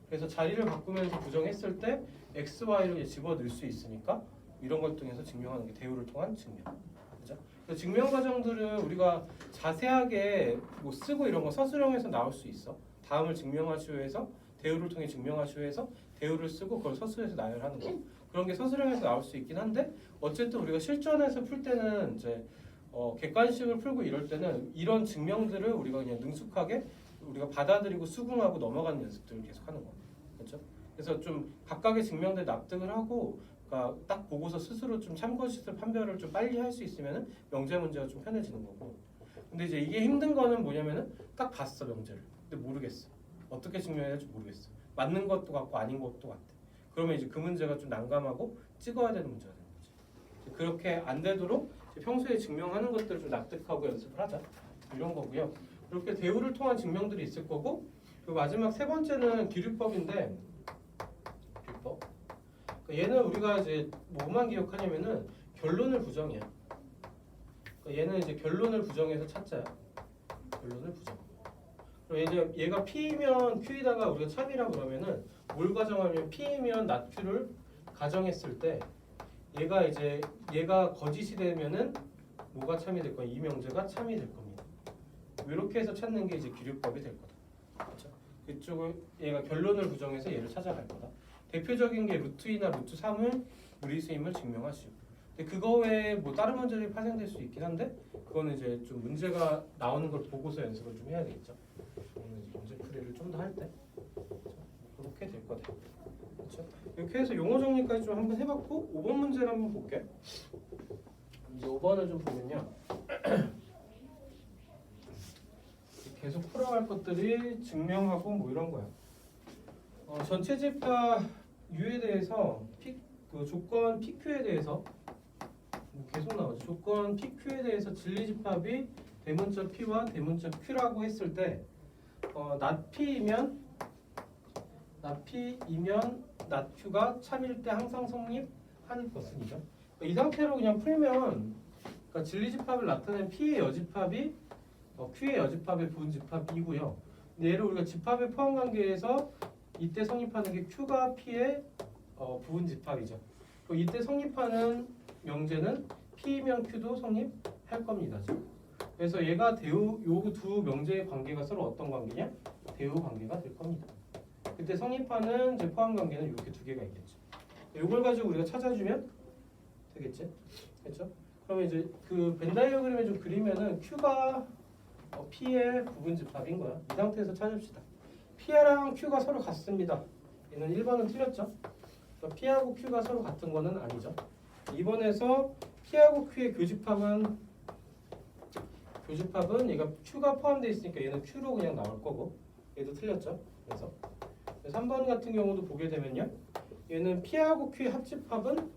그래서 자리를 바꾸면서 부정했을 때 x, y를 집어넣을 수 있으니까 이런 걸 통해서 증명하는 게 대우를 통한 증명. 그죠? 그래서 증명 과정들은 우리가 자세하게 뭐 쓰고 이런 거 서술형에서 나올 수 있어. 다음을 증명하시오 해서 대우를 통해 증명하시오 해서 대우를 쓰고 그걸 서술해서 나열하는 거. 그런 게 서술형에서 나올 수 있긴 한데 어쨌든 우리가 실전에서 풀 때는 이제 객관식을 풀고 이럴 때는 이런 증명들을 우리가 그냥 능숙하게 우리가 받아들이고 수긍하고 넘어가는 연습들을 계속 하는 거. 그렇죠? 그래서 좀 각각의 증명들 납득을 하고 그러니까 딱 보고서 스스로 좀 참고시설 판별을 좀 빨리 할 수 있으면은 명제 문제가 좀 편해지는 거고. 근데 이제 이게 힘든 거는 뭐냐면은 딱 봤어 명제를. 근데 모르겠어. 어떻게 증명해야 할지 모르겠어. 맞는 것도 같고 아닌 것도 같아. 그러면 이제 그 문제가 좀 난감하고 찍어야 되는 문제가 되는 거지. 그렇게 안 되도록 평소에 증명하는 것들을 좀 납득하고 연습을 하자. 이런 거고요. 이렇게 대우를 통한 증명들이 있을 거고 그리고 마지막 세 번째는 기류법인데 기류법. 그러니까 얘는 우리가 이제 뭐만 기억하냐면은 결론을 부정이야. 그러니까 얘는 이제 결론을 부정해서 찾자야. 결론을 부정. 그럼 이제 얘가 P이면 Q에다가 우리가 참이라 그러면은 뭘 가정하면 P이면 not Q를 가정했을 때 얘가 거짓이 되면은 뭐가 참이 될 거야? 이 명제가 참이 될 겁니다. 이렇게 해서 찾는 게 이제 기류법이 될 거다. 그렇죠? 이쪽을 얘가 결론을 부정해서 얘를 찾아갈 거다. 대표적인 게 루트 2나 루트 3을 무리수임을 증명할 수 있고. 근데 그거 외에 뭐 다른 문제들이 파생될 수 있긴 한데 그거는 이제 좀 문제가 나오는 걸 보고서 연습을 좀 해야 되겠죠. 오늘 이제 문제 풀이를 좀 더 할 때 그렇게 될 거다. 그렇죠? 이렇게 해서 용어 정리까지 좀 한번 해봤고 5번 문제를 한번 볼게. 이제 5번을 좀 보면요. 계속 풀어갈 것들이 증명하고 뭐 이런 거야. 전체 집합 U에 대해서 그 조건 PQ에 대해서 뭐 계속 나오죠. 조건 PQ에 대해서 진리 집합이 대문자 P와 대문자 Q라고 했을 때 not P이면 not Q가 참일 때 항상 성립하는 것은이죠. 이 상태로 그냥 풀면 그러니까 진리 집합을 나타낸 P의 여집합이 Q의 여집합의 부분 집합이고요. 얘를 우리가 집합의 포함 관계에서 이때 성립하는 게 Q가 P의 부분 집합이죠. 이때 성립하는 명제는 P면 Q도 성립할 겁니다. 지금. 그래서 얘가 요 두 명제의 관계가 서로 어떤 관계냐? 대우 관계가 될 겁니다. 그때 성립하는 이제 포함 관계는 이렇게 두 개가 있겠죠. 이걸 가지고 우리가 찾아주면 되겠지, 그렇죠? 그러면 이제 그 벤 다이어그램을 좀 그리면은 Q가 P의 부분 집합인 거야. 이 상태에서 찾읍시다. P랑 Q가 서로 같습니다. 얘는 1번은 틀렸죠? P하고 Q가 서로 같은 거는 아니죠. 2번에서 P하고 Q의 교집합은 얘가 Q가 포함되어 있으니까 얘는 Q로 그냥 나올 거고 얘도 틀렸죠. 그래서 3번 같은 경우도 보게 되면요. 얘는 P하고 Q의 합집합은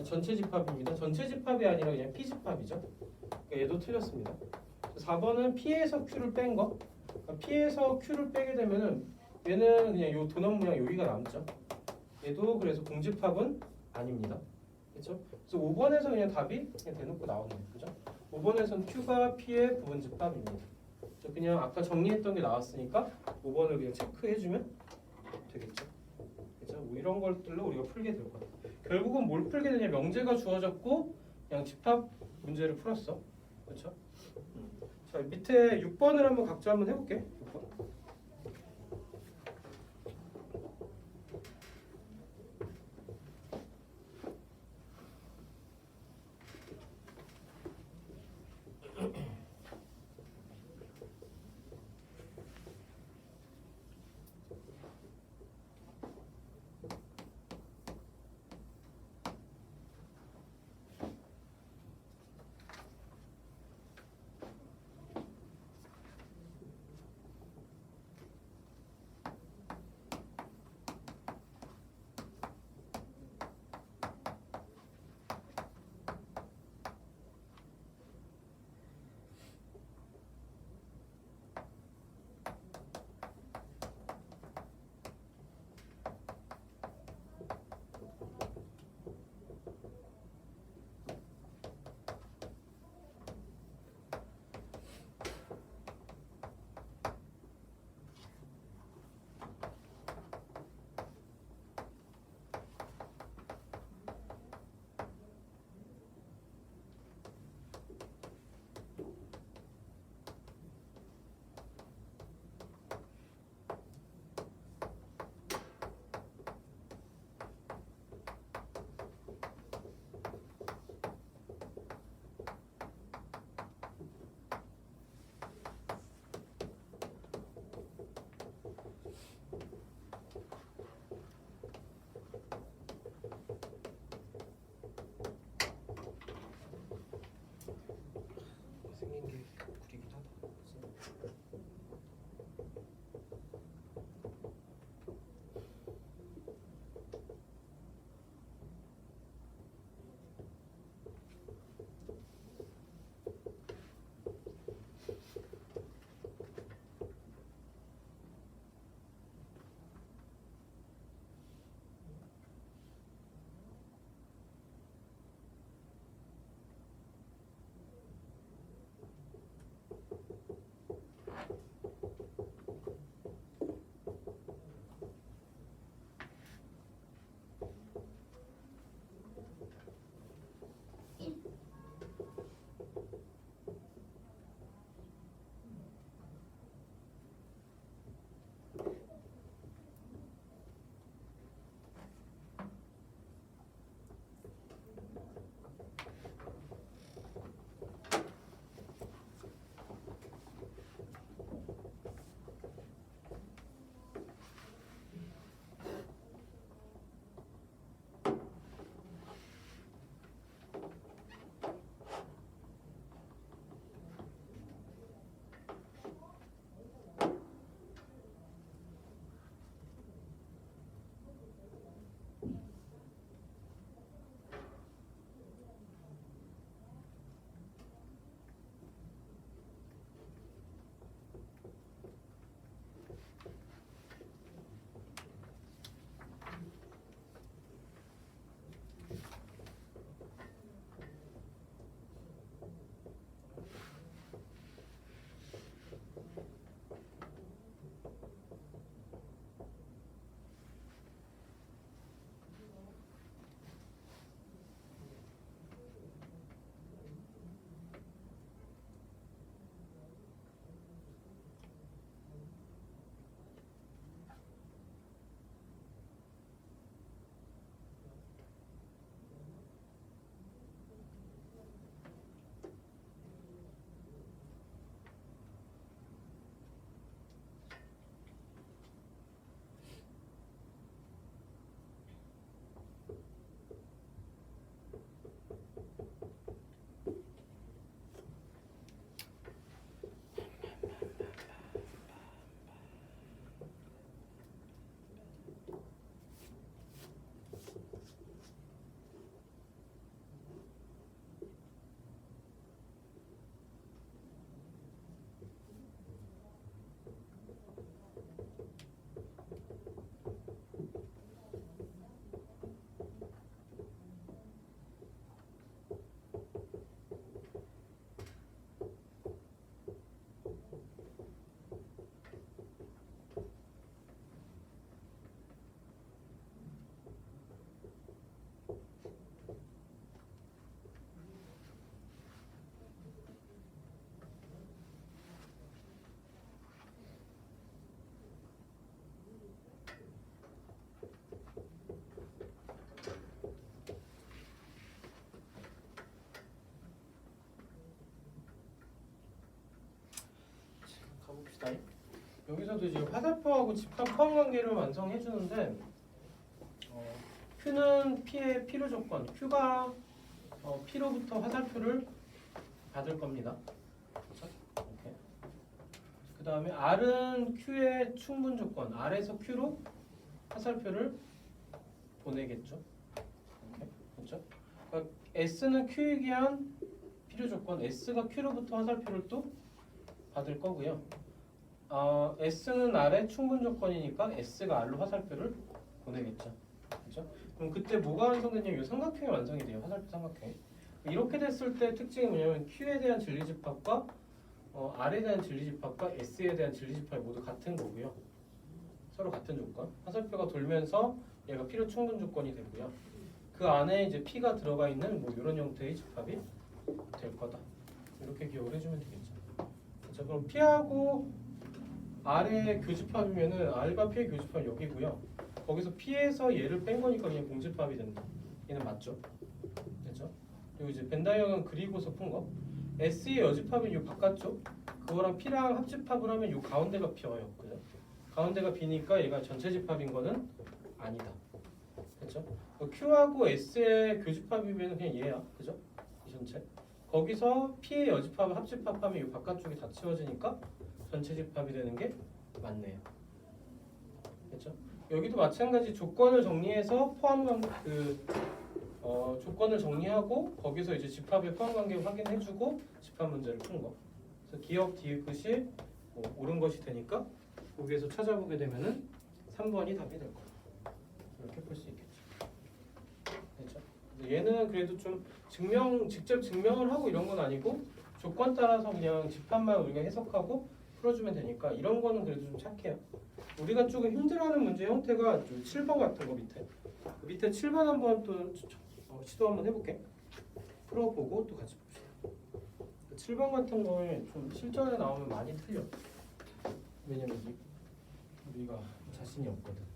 전체 집합입니다. 전체 집합이 아니라 그냥 P 집합이죠. 그러니까 얘도 틀렸습니다. 4번은 P에서 Q를 뺀 거. 그러니까 P에서 Q를 빼게 되면은 얘는 그냥 요 도넛 모양 여기가 남죠. 얘도 그래서 공집합은 아닙니다. 그렇죠? 그래서 5번에서 그냥 답이 그냥 대놓고 나오네요. 그죠? 5번에서는 Q가 P의 부분 집합입니다. 그냥 아까 정리했던 게 나왔으니까 5번을 그냥 체크해주면 되겠죠. 그죠? 뭐 이런 것들로 우리가 풀게 될 거예요. 결국은 뭘 풀게 되냐? 명제가 주어졌고 그냥 집합 문제를 풀었어. 그렇죠? 자, 밑에 6번을 한번 각자 한번 해볼게. 6번. 봅시다. 여기서도 이제 화살표하고 집합 포함 관계를 완성해 주는데 Q는 P의 필요 조건, Q가 P로부터 화살표를 받을 겁니다. 그렇죠? 이렇게. 그 다음에 R은 Q의 충분 조건, R에서 Q로 화살표를 보내겠죠. 이렇게. 그렇죠? 그러니까 S는 Q에 기한 필요 조건, S가 Q로부터 화살표를 또 받을 거고요. S는 R의 충분 조건이니까 S가 R로 화살표를 보내겠죠. 그렇죠? 그럼 그때 뭐가 완성되냐면 이 삼각형이 완성이 돼요. 화살표 삼각형. 이렇게 됐을 때 특징이 뭐냐면 Q에 대한 진리집합과 R에 대한 진리집합과 S에 대한 진리집합이 모두 같은 거고요. 서로 같은 조건. 화살표가 돌면서 얘가 필요 충분 조건이 되고요. 그 안에 이제 P가 들어가 있는 뭐 이런 형태의 집합이 될 거다. 이렇게 기억을 해주면 되겠죠. 그렇죠? 그럼 P하고 R의 교집합이면은 R과 P의 교집합은 여기고요. 거기서 P에서 얘를 뺀 거니까 그냥 공집합이 된다. 얘는 맞죠? 됐죠? 그리고 이제 벤다이어그램 그리고서 푼 거. S의 여집합은 이 바깥쪽. 그거랑 P랑 합집합을 하면 이 가운데가 비어요. 그죠? 가운데가 비니까 얘가 전체 집합인 거는 아니다. 그렇죠? Q하고 S의 교집합이면 그냥 얘야. 그죠? 이 전체. 거기서 P의 여집합을 합집합하면 이 바깥쪽이 다 치워지니까 전체 집합이 되는 게 맞네요. 그렇죠? 여기도 마찬가지 조건을 정리해서 포함한 조건을 정리하고 거기서 이제 집합의 포함 관계 확인해주고 집합 문제를 푼 거. 그래서 기억 디귿이 옳은 것이 되니까 거기에서 찾아보게 되면은 3번이 답이 될 거예요. 이렇게 풀 수 있겠죠. 그렇죠? 얘는 그래도 좀 직접 증명을 하고 이런 건 아니고 조건 따라서 그냥 집합만 우리가 해석하고 풀어주면 되니까 이런 거는 그래도 좀 착해요. 우리가 조금 힘들어하는 문제 형태가 좀 7번 같은 거 밑에 7번 한번 또 시도 한번 해볼게. 풀어보고 또 같이 봅시다. 7번 같은 거에 좀 실전에 나오면 많이 틀려. 왜냐면 우리가 자신이 없거든.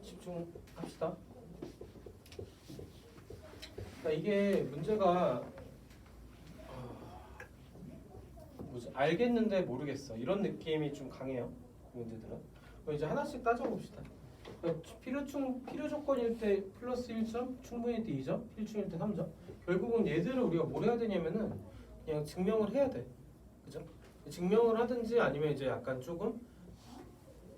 집중합시다. 그러니까 이게 문제가 뭐지? 알겠는데 모르겠어 이런 느낌이 좀 강해요. 이 문제들은. 그럼 이제 하나씩 따져봅시다. 필요 조건일 때 플러스 1점, 충분일 때 2점, 필충일 때 3점. 결국은 얘들을 우리가 뭘 해야 되냐면은 그냥 증명을 해야 돼. 그죠? 증명을 하든지 아니면 이제 약간 조금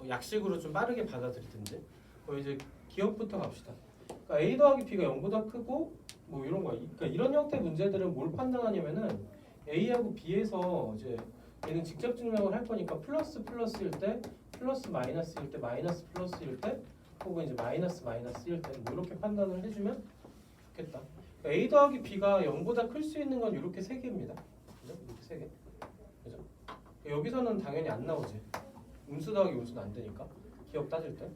약식으로 좀 빠르게 받아들이든지. 그럼 이제 기억부터 갑시다. 그러니까 A 더하기 B가 0보다 크고 뭐 이런 거야. 그러니까 이런 형태 문제들은 뭘 판단하냐면은 A하고 B에서 이제 얘는 직접 증명을 할 거니까 플러스 플러스일 때, 플러스 마이너스일 때, 마이너스 플러스일 때, 혹은 이제 마이너스 마이너스일 때 뭐 이렇게 판단을 해주면 좋겠다. 그러니까 A 더하기 B가 0보다 클 수 있는 건 이렇게 세 개입니다. 그죠? 이렇게 세 개. 그죠? 여기서는 당연히 안 나오지. 음수 더하기 음수는 안 되니까 기억 따질 때.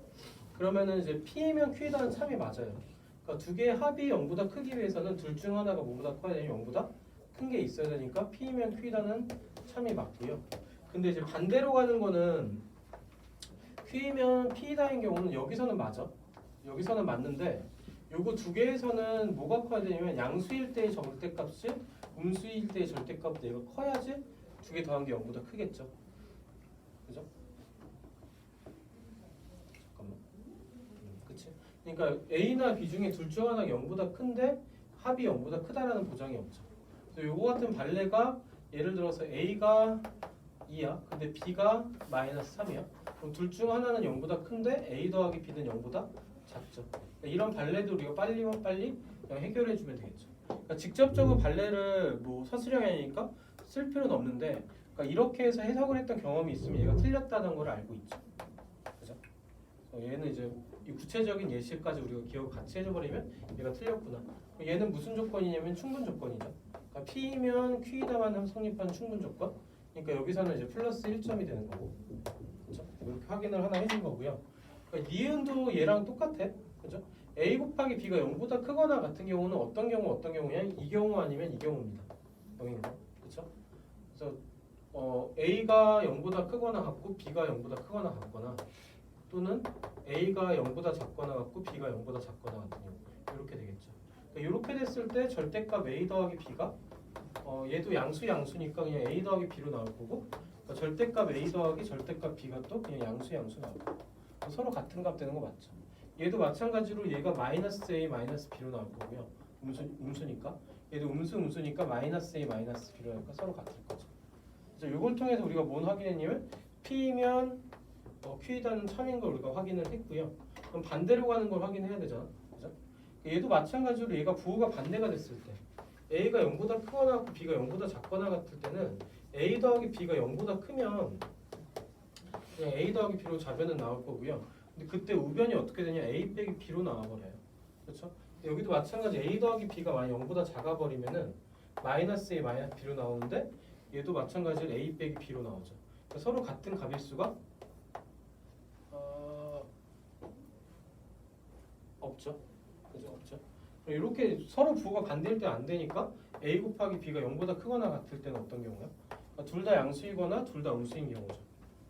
그러면은 이제 P이면 Q이라는 참이 맞아요. 그러니까 두 개의 합이 0보다 크기 위해서는 둘 중 하나가 뭐보다 커야 되냐면 0보다 큰 게 있어야 되니까 P이면 Q이라는 참이 맞고요. 근데 이제 반대로 가는 거는 Q이면 P다인 경우는 여기서는 맞아. 여기서는 맞는데 요거 두 개에서는 뭐가 커야 되냐면 양수일 때의 절대값이 음수일 때의 절대값 얘가 커야지 두 개 더한 게 0보다 크겠죠. 그죠? 잠깐만. 그치? 그러니까 A나 B 중에 둘 중 하나가 0보다 큰데 합이 0보다 크다라는 보장이 없죠. 그래서 요거 같은 발레가 예를 들어서 A가 2야. 근데 B가 마이너스 3이야. 그럼 둘 중 하나는 0보다 큰데 A 더하기 B는 0보다 작죠. 그러니까 이런 발레도 우리가 빨리면 빨리 그냥 해결해 주면 되겠죠. 그러니까 직접적으로 발레를 뭐 서술형이 아니니까 쓸 필요는 없는데 그러니까 이렇게 해서 해석을 했던 경험이 있으면 얘가 틀렸다는 걸 알고 있죠. 그죠? 얘는 이제 이 구체적인 예시까지 우리가 기억을 같이 해줘버리면 얘가 틀렸구나. 얘는 무슨 조건이냐면 충분 조건이죠. 그러니까 P면 Q이다만 성립한 충분 조건. 그러니까 여기서는 이제 플러스 1점이 되는 거고. 그렇죠? 이렇게 확인을 하나 해준 거고요. 그러니까 니은도 얘랑 똑같아. 그죠? A 곱하기 B가 0보다 크거나 같은 경우는 어떤 경우냐? 이 경우 아니면 이 경우입니다. 0인 거. 그렇죠? 그래서 A가 0보다 크거나 같고 B가 0보다 크거나 같거나 또는 A가 0보다 작거나 같고 B가 0보다 작거나 같은 경우 이렇게 되겠죠. 그러니까 이렇게 됐을 때 절대값 A 더하기 B가 얘도 양수니까 그냥 A 더하기 B로 나올 거고 그러니까 절대값 A 더하기 절대값 B가 또 그냥 양수 나올 거고 서로 같은 값 되는 거 맞죠? 얘도 마찬가지로 얘가 마이너스 A 마이너스 B로 나올 거고요. 음수니까 얘도 음수니까 마이너스 A 마이너스 B로 나오니까 서로 같을 거죠. 그래서 이걸 통해서 우리가 뭘 확인했냐면 P면 Q이라는 참인 걸 우리가 확인을 했고요. 그럼 반대로 가는 걸 확인해야 되잖아. 그죠? 얘도 마찬가지로 얘가 부호가 반대가 됐을 때 A가 0보다 크거나 같고 B가 0보다 작거나 같을 때는 A 더하기 B가 0보다 크면 그냥 A 더하기 B로 좌변은 나올 거고요. 근데 그때 우변이 어떻게 되냐? A 빼기 B로 나와버려요. 그렇죠? 여기도 마찬가지 A 더하기 B가 만약 0보다 작아버리면은 마이너스 A 마이너스 B로 나오는데 얘도 마찬가지로 A 빼기 B로 나오죠. 그러니까 서로 같은 값일 수가 없죠. 그죠? 없죠. 이렇게 서로 부호가 반대일 때 안 되니까 A 곱하기 B가 0보다 크거나 같을 때는 어떤 경우야? 그러니까 둘 다 양수이거나 둘 다 음수인 경우죠.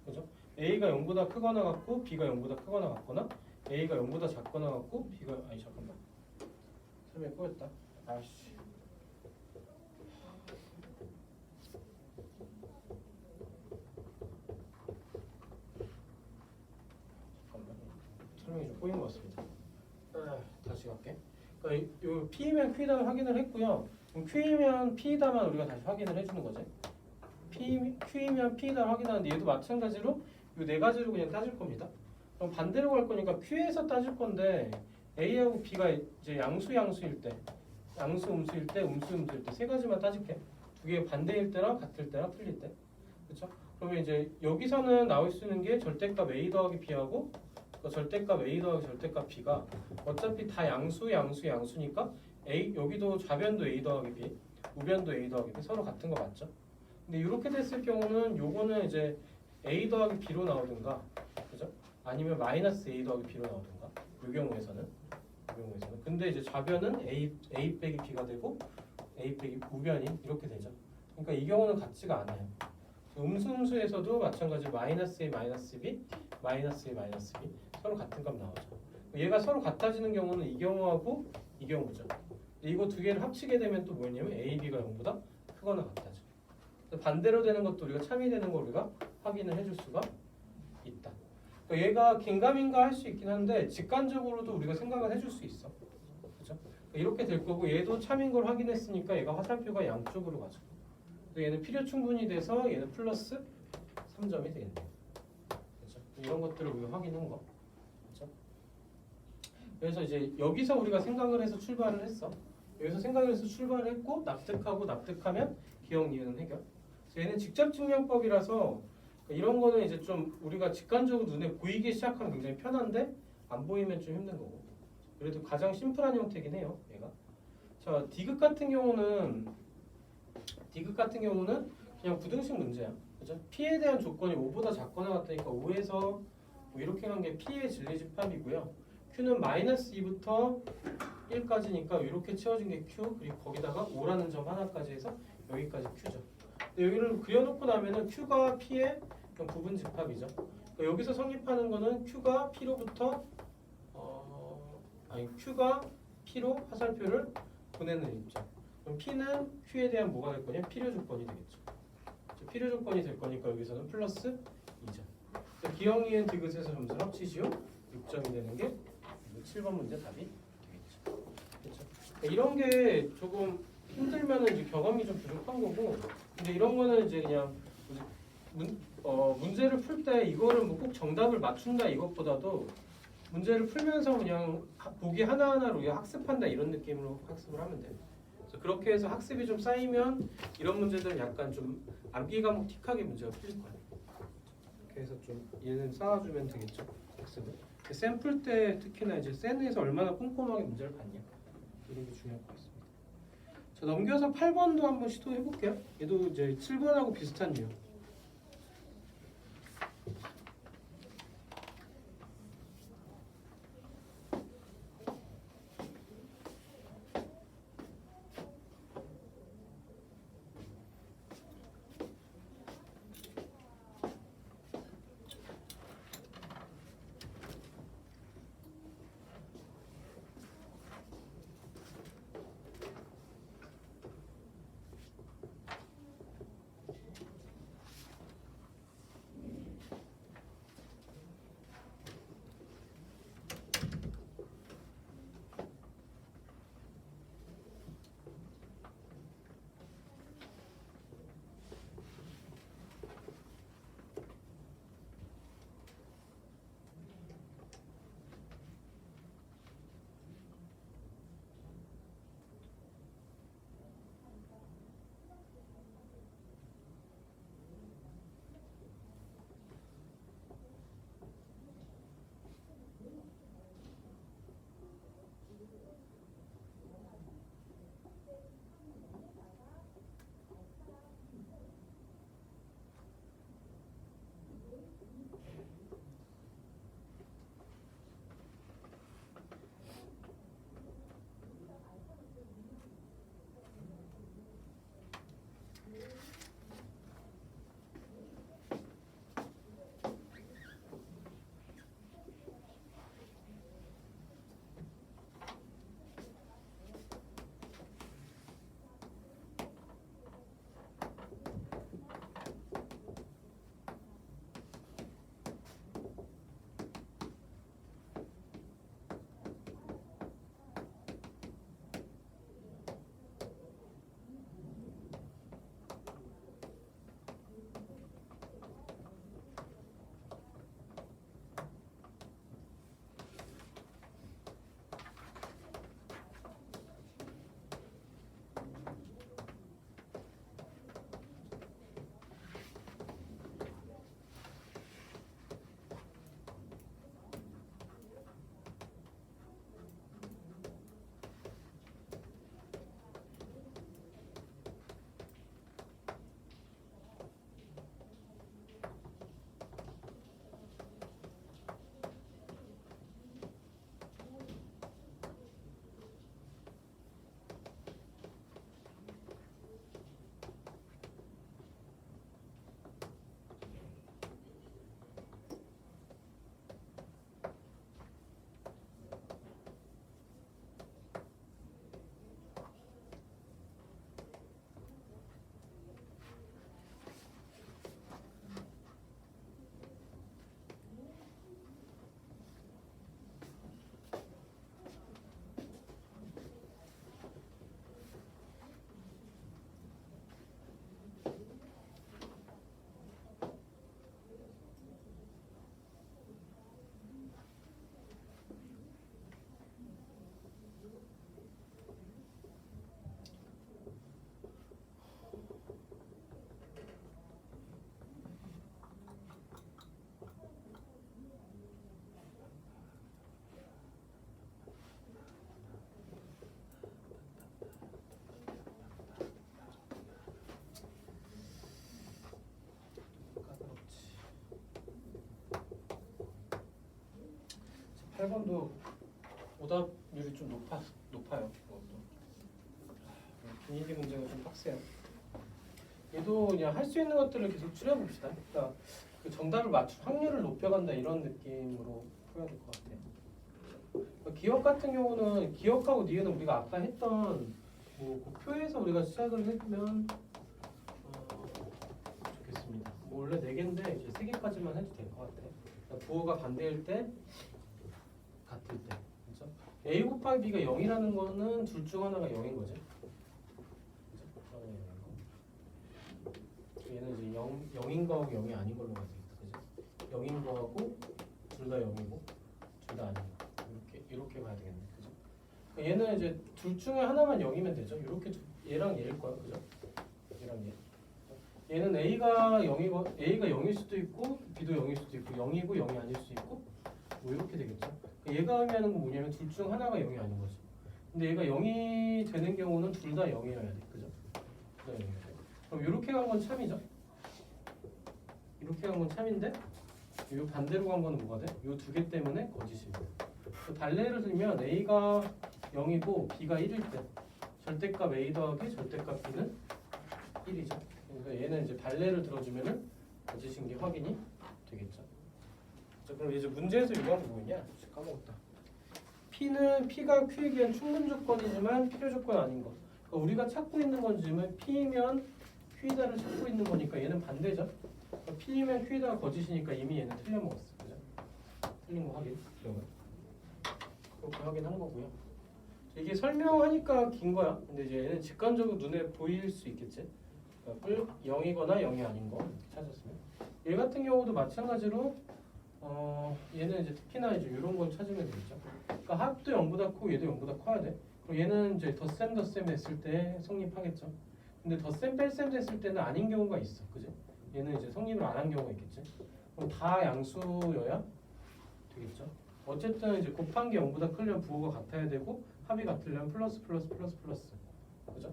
그죠? A가 0보다 크거나 같고 B가 0보다 크거나 같거나 A가 0보다 작거나 같고 B가 잠깐만 설명이 꼬였다. 아씨. 잠깐만. 설명이 좀 꼬인 것 같습니다. 다시 갈게. 그러니까 요 P면 Q다만 확인을 했고요. 그럼 Q면 P다만 우리가 다시 확인을 해주는 거지. Q면 P다 확인하는데 얘도 마찬가지로 요 네 가지로 그냥 따질 겁니다. 그럼 반대로 갈 거니까 Q에서 따질 건데 A하고 B가 이제 양수일 때, 양수 음수일 때, 음수일 때 세 가지만 따질게. 두 개 반대일 때랑 같을 때랑 틀릴 때, 그렇죠? 그러면 이제 여기서는 나올 수 있는 게 절대값 A 더하기 B하고 절대값 A 더하기 절대값 B가 어차피 다 양수니까 A 여기도 좌변도 A 더하기 B, 우변도 A 더하기 B 서로 같은 거 맞죠? 근데 이렇게 됐을 경우는 요거는 이제 A 더하기 B로 나오든가, 그죠? 아니면 마이너스 A 더하기 B로 나오든가. 이 경우에서는. 근데 이제 좌변은 A 빼기 B가 되고 A 빼기 우변이 이렇게 되죠. 그러니까 이 경우는 같지가 않아요. 음수에서도 마찬가지로 마이너스 A 마이너스 B, 마이너스 A 마이너스 B 서로 같은 값 나오죠. 얘가 서로 같아지는 경우는 이 경우하고 이 경우죠. 이거 두 개를 합치게 되면 또 뭐냐면 A, B가 0보다 크거나 같아져. 반대로 되는 것도 우리가 참이 되는 거 우리가 확인을 해줄 수가 있다. 그러니까 얘가 긴가민가 할 수 있긴 한데 직관적으로도 우리가 생각을 해줄 수 있어. 그죠? 이렇게 될 거고 얘도 참인 걸 확인했으니까 얘가 화살표가 양쪽으로 가죠. 얘는 필요 충분히 돼서 얘는 플러스 3점이 되겠네요. 그죠? 이런 것들을 우리가 확인한 거. 그죠? 그래서 이제 여기서 우리가 생각을 해서 출발을 했어. 여기서 생각을 해서 출발을 했고 납득하고 납득하면 기억, 니은, 해결. 그래서 얘는 직접 증명법이라서 이런 거는 이제 좀 우리가 직관적으로 눈에 보이기 시작하면 굉장히 편한데 안 보이면 좀 힘든 거고. 그래도 가장 심플한 형태긴 해요, 얘가. 자, 디귿 같은 경우는 그냥 부등식 문제야. 그죠? P에 대한 조건이 5보다 작거나 같다니까 5에서 뭐 이렇게 간 게 P의 진리집합이고요. Q는 마이너스 2부터 1까지니까 이렇게 채워진 게 Q, 그리고 거기다가 5라는 점 하나까지 해서 여기까지 Q죠. 근데 여기를 그려놓고 나면은 Q가 P의 부분 집합이죠. 그러니까 여기서 성립하는 거는 Q가 P로부터 Q가 P로 화살표를 보내는 입장. 그럼 P는 Q에 대한 뭐가 될 거냐? 필요 조건이 되겠죠. 필요 조건이 될 거니까 여기서는 플러스 2점. 기억, 니은, 디귿에서 점수를 합치시오. 6점이 되는 게 7번 문제 답이 되겠죠. 그렇죠? 이런 게 조금 힘들면은 이제 경험이 좀 부족한 거고, 근데 이런 거는 이제 그냥 문제를 풀 때 이거를 뭐 꼭 정답을 맞춘다 이것보다도 문제를 풀면서 그냥 보기 하나하나로 학습한다 이런 느낌으로 학습을 하면 돼요. 그래서 그렇게 해서 학습이 좀 쌓이면 이런 문제들은 약간 좀 암기 과목 틱하게 문제가 풀릴 거예요. 이렇게 해서 좀 얘는 쌓아주면 되겠죠. 학습을. 샘플 때 특히나 이제 센에서 얼마나 꼼꼼하게 문제를 봤냐 이런 게 중요할 것 같습니다. 자, 넘겨서 8번도 한번 시도해 볼게요. 얘도 이제 7번하고 비슷한 유형. 8번도 오답률이 좀 높아요. 그것도. 분위기 문제가 좀 빡세요. 얘도 그냥 할 수 있는 것들을 계속 추려봅시다. 그러니까 그 정답을 맞출 확률을 높여간다 이런 느낌으로 풀어야 될 것 같아요. 그러니까 기억 같은 경우는 기억하고 니은은 우리가 아까 했던 그 표에서 우리가 시작을 해주면 좋겠습니다. 뭐 원래 4개인데 이제 3개까지만 해도 될 것 같아요. 그러니까 부호가 반대일 때, 같을 때, 그렇죠? A 곱하기 B가 0이라는 거는 둘 중 하나가 0인 거죠. 얘는 이제 0인 거하고 0이 아닌 걸로 가야 되겠다. 그죠? 0인 거하고 둘 다 0이고 둘 다 아닌 거. 이렇게 가야 되겠네. 그죠? 얘는 이제 둘 중에 하나만 0이면 되죠. 이렇게 얘랑 얘일 거야. 그죠? 얘랑 얘. 얘는 A가 0일 수도 있고 B도 0일 수도 있고 0이고 0이 아닐 수도 있고 뭐 이렇게 되겠죠. 얘가 의미하는 건 뭐냐면 둘 중 하나가 0이 아닌 거죠. 근데 얘가 0이 되는 경우는 둘 다 0이어야 돼. 그죠? 둘 다 0이어야 돼. 그럼 이렇게 간 건 참이죠. 이렇게 간 건 참인데 이 반대로 간 거는 뭐가 돼? 이 두 개 때문에 거짓입니다. 달래를 들면 A가 0이고 B가 1일 때 절대값 A 더하기 절대값 B는 1이죠. 그러니까 얘는 이제 발레를 들어주면은 거짓인 게 확인이 되겠죠. 자, 그럼 이제 문제에서 요구한 게 뭐냐? 까먹었다. P가 Q에 대한 충분 조건이지만 필요 조건 아닌 거. 그러니까 우리가 찾고 있는 건 지금 P면 Q이다를 찾고 있는 거니까 얘는 반대죠. 그러니까 P면 Q이다가 거짓이니까 이미 얘는 틀려먹었어. 그죠? 틀린 거 확인. 그렇게 확인한 거고요. 이게 설명하니까 긴 거야. 근데 이제 얘는 직관적으로 눈에 보일 수 있겠지. 그러니까 0이거나 0이 아닌 거 이렇게 찾았으면. 얘 같은 경우도 마찬가지로 얘는 이제 특히나 이제 이런 걸 찾으면 되겠죠. 그러니까 합도 0보다 크고 얘도 0보다 커야 돼. 그럼 얘는 이제 덧셈 했을 때 성립하겠죠. 근데 덧셈 뺄셈 했을 때는 아닌 경우가 있어. 그죠? 얘는 이제 성립을 안 한 경우가 있겠지. 그럼 다 양수여야 되겠죠. 어쨌든 이제 곱한 게 0보다 크려면 부호가 같아야 되고 합이 같으려면 플러스. 그죠?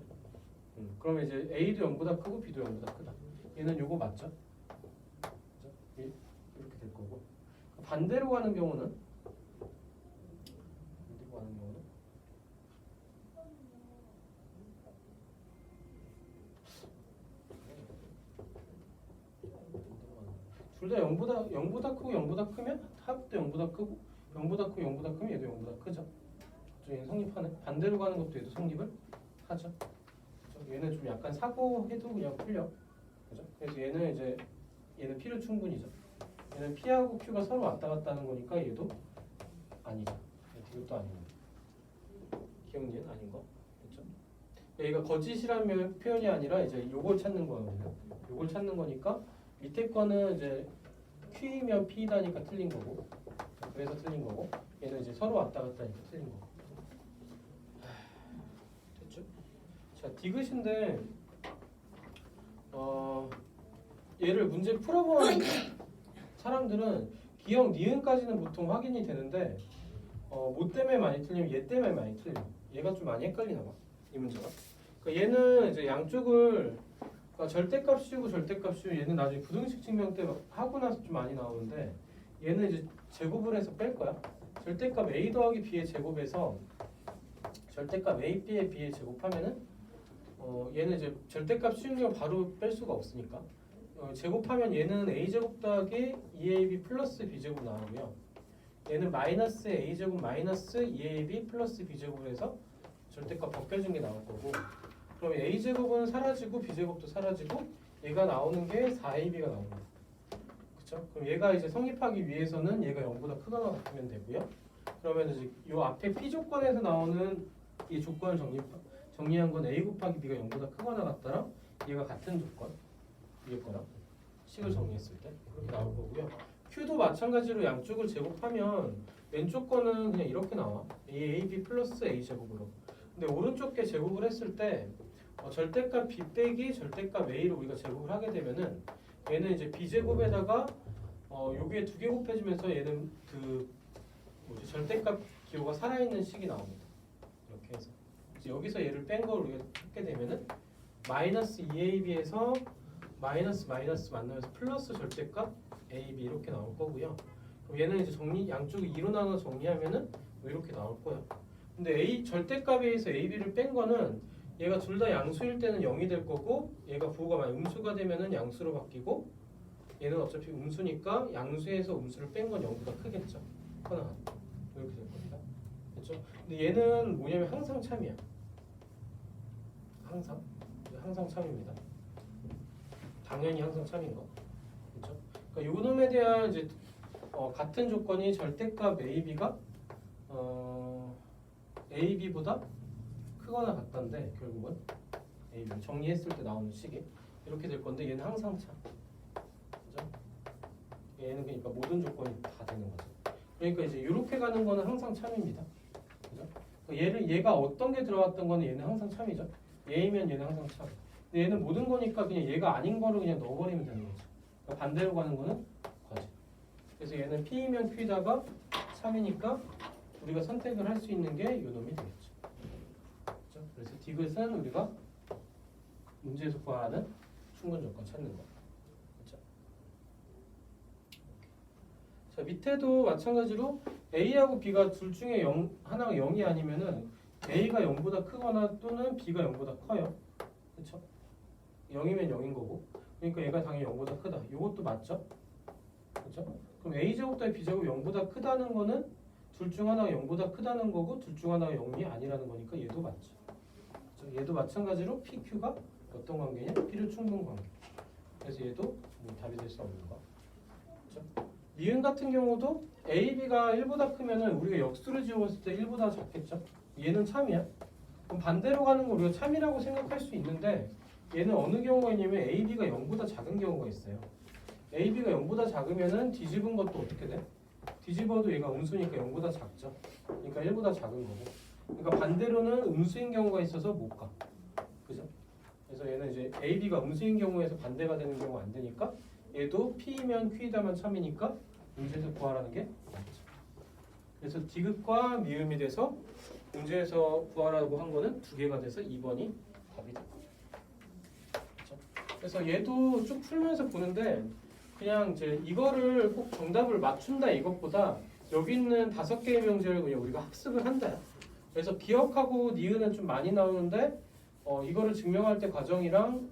그러면 이제 A도 0보다 크고 B도 0보다 크다. 얘는 요거 맞죠? 그죠? 이렇게 될 거고. 반대로 가는 경우는 둘 다 0보다 크고 0보다 크면 합도 0보다 크고 0보다 크고 0보다 크면 얘도 0보다 크죠. 얘는 성립하네. 반대로 가는 것도 얘도 성립을 하죠. 그죠? 얘는 좀 약간 사고해도 그냥 풀려. 그죠? 그래서 얘는 이제 얘는 P로 충분이죠. 얘는 P하고 Q가 서로 왔다 갔다 하는 거니까 얘도 아니죠. 이것도 아니고. 기억니은 아닌 거. 그렇죠? 얘가 거짓이라는 표현이 아니라 이제 요걸 찾는 거거든요. 요걸 찾는 거니까 밑에 거는 이제 Q이면 P다니까 틀린 거고, 그래서 틀린 거고, 얘는 이제 서로 왔다 갔다 하니까 틀린 거고. 됐죠? 자, 디귿인데 얘를 문제 풀어보는 사람들은 기억 니은까지는 보통 확인이 되는데 뭐 때문에 많이 틀리면 얘 때문에 많이 틀려요. 얘가 좀 많이 헷갈리나 봐, 이 문제가. 그러니까 얘는 이제 양쪽을 그러니까 절대값 씌우고 얘는 나중에 부등식 증명 때 하고 나서 좀 많이 나오는데 얘는 이제 제곱을 해서 뺄 거야. 절대값 A 더하기 B의 제곱에서 절대값 A, B의 B의 제곱하면은 얘는 이제 절대값 씌운 거 바로 뺄 수가 없으니까 제곱하면 얘는 A 제곱 더하기 2AB 플러스 B 제곱 나오고요. 얘는 마이너스 A 제곱 마이너스 2AB 플러스 B 제곱을 해서 절대값 벗겨진 게 나올 거고. 그럼 A 제곱은 사라지고 B 제곱도 사라지고 얘가 나오는 게 4AB가 나오는 거예요. 그렇죠? 그럼 얘가 이제 성립하기 위해서는 얘가 0보다 크거나 같으면 되고요. 그러면 이제 요 앞에 P 조건에서 나오는 이 조건을 정리한 건 A 곱하기 B가 0보다 크거나 같다랑 얘가 같은 조건 위에 거랑 식을 정리했을 때 그렇게 나올 거고요. Q도 마찬가지로 양쪽을 제곱하면 왼쪽 거는 그냥 이렇게 나와. AB 플러스 A 제곱으로. 근데 오른쪽 게 제곱을 했을 때 절대값 B 빼기 절대값 A로 우리가 제곱을 하게 되면은 얘는 이제 B 제곱에다가 여기에 두 개 곱해지면서 얘는 그 뭐지 절대값 기호가 살아있는 식이 나옵니다. 이렇게 해서 이제 여기서 얘를 뺀 걸 우리가 찾게 되면은 마이너스 2AB에서 마이너스 만나면서 플러스 절대값 AB 이렇게 나올 거고요. 그럼 얘는 이제 정리 양쪽을 2로 나눠 정리하면은 뭐 이렇게 나올 거야. 근데 A 절대값에 의해서 AB를 뺀 거는 얘가 둘 다 양수일 때는 0이 될 거고 얘가 부호가 만약 음수가 되면은 양수로 바뀌고 얘는 어차피 음수니까 양수에서 음수를 뺀 건 0보다 크겠죠. 하나 이렇게 될 겁니다. 그렇죠? 근데 얘는 뭐냐면 항상 참이야. 항상 참입니다. 당연히 항상 참인 거. 그렇죠? 그러니까 요 놈에 대한 이제 같은 조건이 절대값 AB가 AB보다 크거나 같던데 결국은 AB 정리했을 때 나오는 식이 이렇게 될 건데 얘는 항상 참. 그죠? 얘는 그러니까 모든 조건이 다 되는 거죠. 그러니까 이제 이렇게 가는 거는 항상 참입니다. 그죠? 얘가 어떤 게 들어갔던 거는 얘는 항상 참이죠. 얘이면 얘는 항상 참. 근데 얘는 모든 거니까 그냥 얘가 아닌 거를 그냥 넣어버리면 되는 거죠. 그러니까 반대로 가는 거는 과지. 그래서 얘는 P이면 Q다가 참이니까 우리가 선택을 할 수 있는 게 요 놈이 되겠죠. 그렇죠? 그래서 디귿은 우리가 문제에서 구하는 충분 조건 찾는 거. 그렇죠? 자, 밑에도 마찬가지로 A하고 B가 둘 중에 하나가 0이 아니면은 A가 0보다 크거나 또는 B가 0보다 커요. 그렇죠? 0이면 0인 거고. 그러니까 얘가 당연히 0보다 크다. 이것도 맞죠? 그렇죠? 그럼 A제곱 더하기 B제곱 0보다 크다는 거는 둘 중 하나가 0보다 크다는 거고 둘 중 하나가 0이 아니라는 거니까 얘도 맞죠. 그렇죠? 얘도 마찬가지로 PQ가 어떤 관계냐? 필요 충분 관계. 그래서 얘도 뭐 답이 될 수 없는 거. 그렇죠? 니은 같은 경우도 A, B가 1보다 크면은 우리가 역수를 지웠을 때 1보다 작겠죠? 얘는 참이야. 그럼 반대로 가는 거 우리가 참이라고 생각할 수 있는데 얘는 어느 경우가 있냐면 A, B가 0보다 작은 경우가 있어요. A, B가 0보다 작으면은 뒤집은 것도 어떻게 돼? 뒤집어도 얘가 음수니까 0보다 작죠. 그러니까 1보다 작은 거고. 그러니까 반대로는 음수인 경우가 있어서 못 가. 그죠? 그래서 얘는 이제 A, B가 음수인 경우에서 반대가 되는 경우가 안 되니까 얘도 P이면 Q이다만 참이니까 문제에서 구하라는 게 맞죠. 그래서 디귿과 미음이 돼서 문제에서 구하라고 한 거는 두 개가 돼서 2번이 답이 됩니다. 그렇죠? 그래서 얘도 쭉 풀면서 보는데 그냥 이제 이거를 꼭 정답을 맞춘다 이것보다 여기 있는 5개의 명제를 그냥 우리가 학습을 한다. 그래서 기억하고 니은은 좀 많이 나오는데 이거를 증명할 때 과정이랑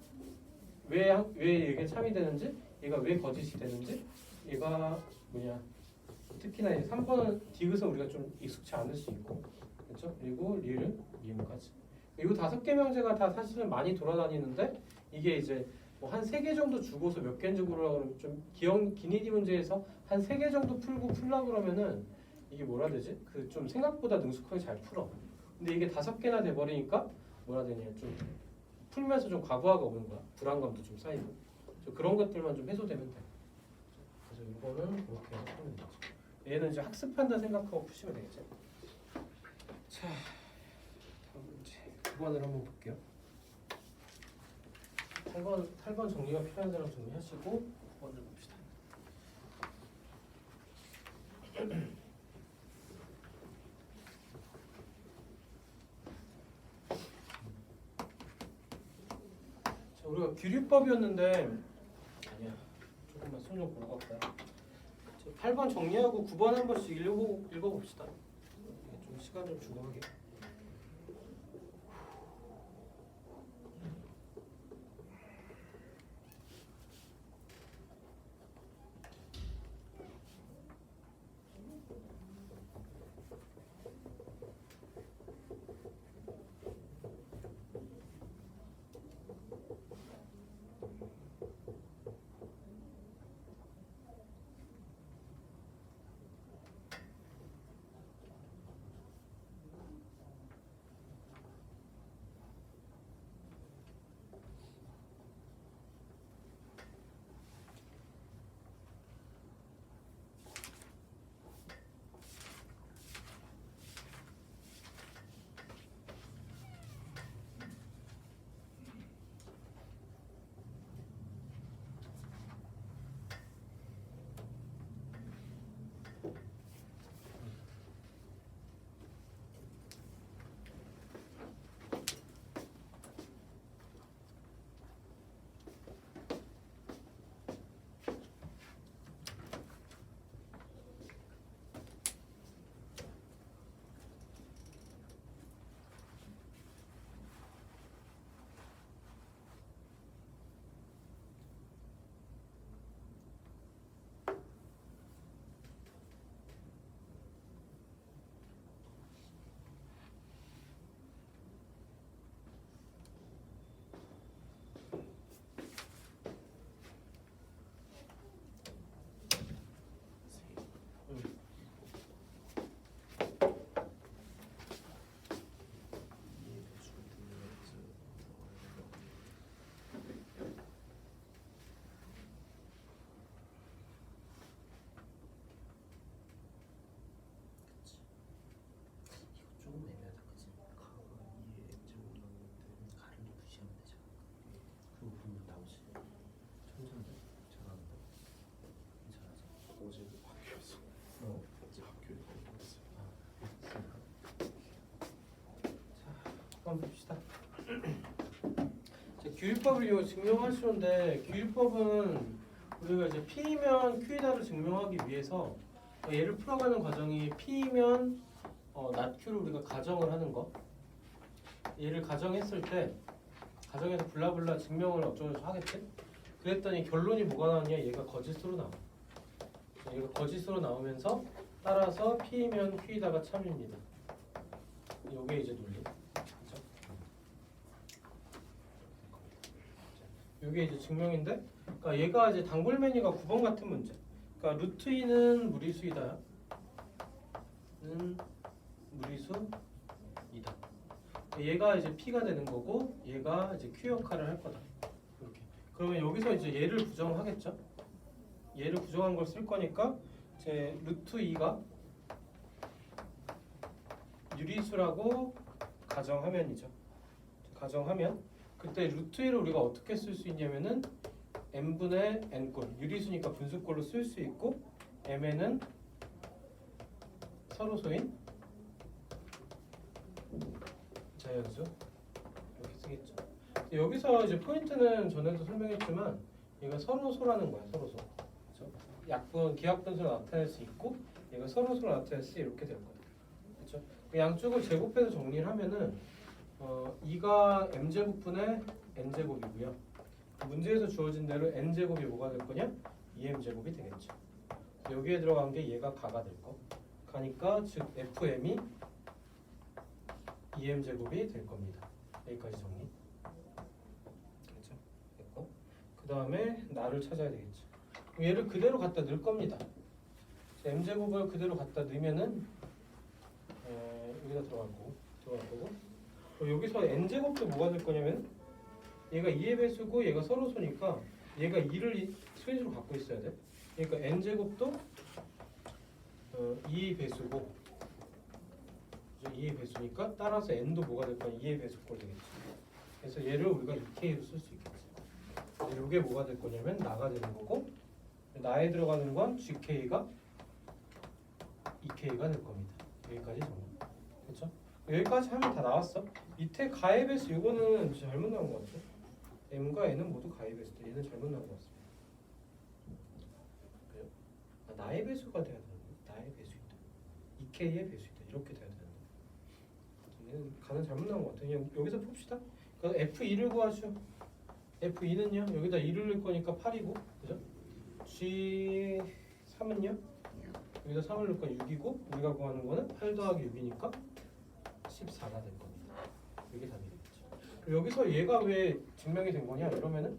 왜 이게 참이 되는지 얘가 왜 거짓이 되는지 얘가 뭐냐 특히나 이제 3번은 디귿은 우리가 좀 익숙치 않을 수 있고 그렇죠? 그리고 리을, 미음까지 이 5개 명제가 다 사실은 많이 돌아다니는데 이게 이제 뭐 한 3개 정도 주고서 몇 개인지 고르라고 그러면 좀 기니디 문제에서 한 3개 정도 풀려고 그러면은 이게 뭐라 되지? 그 좀 생각보다 능숙하게 잘 풀어. 근데 이게 5개나 돼버리니까 뭐라 되냐 좀 풀면서 좀 과부하가 오는 거야. 불안감도 좀 쌓이고 그런 것들만 좀 해소되면 돼. 그래서 이거는 그렇게 해서 풀면 되죠. 얘는 이제 학습한다 생각하고 푸시면 되겠죠. 자, 다음 문제 9번을 한번 볼게요. 8번 정리가 필요한 사람 정리하시고 9번을 봅시다. 자, 우리가 규律법이었는데 아니야. 조금만 손 좀 보고 갈까요? 8번 정리하고 9번 한 번씩 읽어봅시다. 좀 시간 좀 주고 하게. 규율법을 이용해 증명하시는데 규율법은 우리가 이제 P면 Q이다를 증명하기 위해서 얘를 풀어가는 과정이 P면 not Q를 우리가 가정을 하는 거. 얘를 가정했을 때 가정에서 블라블라 증명을 어쩌고저쩌고 하겠지? 그랬더니 결론이 뭐가 나왔냐? 얘가 거짓으로 나와. 얘가 거짓으로 나오면서 따라서 P면 Q이다가 참입니다. 요게 이제 논리. 그렇죠? 요게 이제 증명인데, 그러니까 얘가 이제 단골매니가 9번 같은 문제. 그러니까 루트 2는 무리수이다. 는 무리수이다. 얘가 이제 P가 되는 거고, 얘가 이제 Q 역할을 할 거다. 이렇게. 그러면 여기서 이제 얘를 부정하겠죠? 얘를 부정한 걸 쓸 거니까 제 루트 2가 유리수라고 가정하면이죠. 가정하면 그때 루트 1을 우리가 어떻게 쓸 수 있냐면은 n분의 n꼴 유리수니까 분수꼴로 쓸 수 있고 mn은 서로소인 자연수 이렇게 쓰겠죠. 여기서 이제 포인트는 전에도 설명했지만 얘가 서로소라는 거야. 서로소. 그렇죠? 약분 기하분수로 나타낼 수 있고 얘가 서로소로 나타낼 수 이렇게 될 거예요. 그렇죠? 그 양쪽을 제곱해서 정리를 하면은 2가 m제곱분의 n제곱이고요. 문제에서 주어진 대로 n제곱이 뭐가 될 거냐? 2m제곱이 되겠죠. 여기에 들어간 게 얘가 가가 될 거. 가니까 즉 fm이 2m제곱이 될 겁니다. 여기까지 정리. 그렇죠? 됐고. 그 다음에 나를 찾아야 되겠죠. 얘를 그대로 갖다 넣을 겁니다. m제곱을 그대로 갖다 넣으면은 여기다 들어갈 거고 여기서 n제곱도 뭐가 될 거냐면 얘가 2의 배수고 얘가 서로소니까 얘가 2를 수인수로 갖고 있어야 돼. 그러니까 n제곱도 2의 배수고 2의 배수니까 따라서 n도 뭐가 될 거냐 2의 배수꼴 되겠지. 그래서 얘를 우리가 2k로 쓸 수 있겠지. 이게 뭐가 될 거냐면 나가 되는 거고 나에 들어가는 건 gk가 2k가 될 겁니다. 여기까지 정리. 그렇죠? 여기까지 하면 다 나왔어. 밑에 가의 배수 이거는 진짜 잘못 나온 것 같아. m과 n은 모두 가의 배수인데 얘는 잘못 나온 것 같습니다. 그래요? 나의 배수가 돼야 되는 거야. 나의 배수이다. 2k의 배수이다. 이렇게 돼야 되는 거야. 얘는 가는 잘못 나온 것 같아. 그냥 여기서 풉시다. 그래서 f2를 구하죠. f2는요. 여기다 2를 넣을 거니까 8이고, 그죠? g3은요. 여기다 3을 넣을 거 6이고 우리가 구하는 거는 8 더하기 6이니까 14가 될 겁니다. 이게 답이 되겠죠. 그리고 여기서 얘가 왜 증명이 된 거냐 이러면은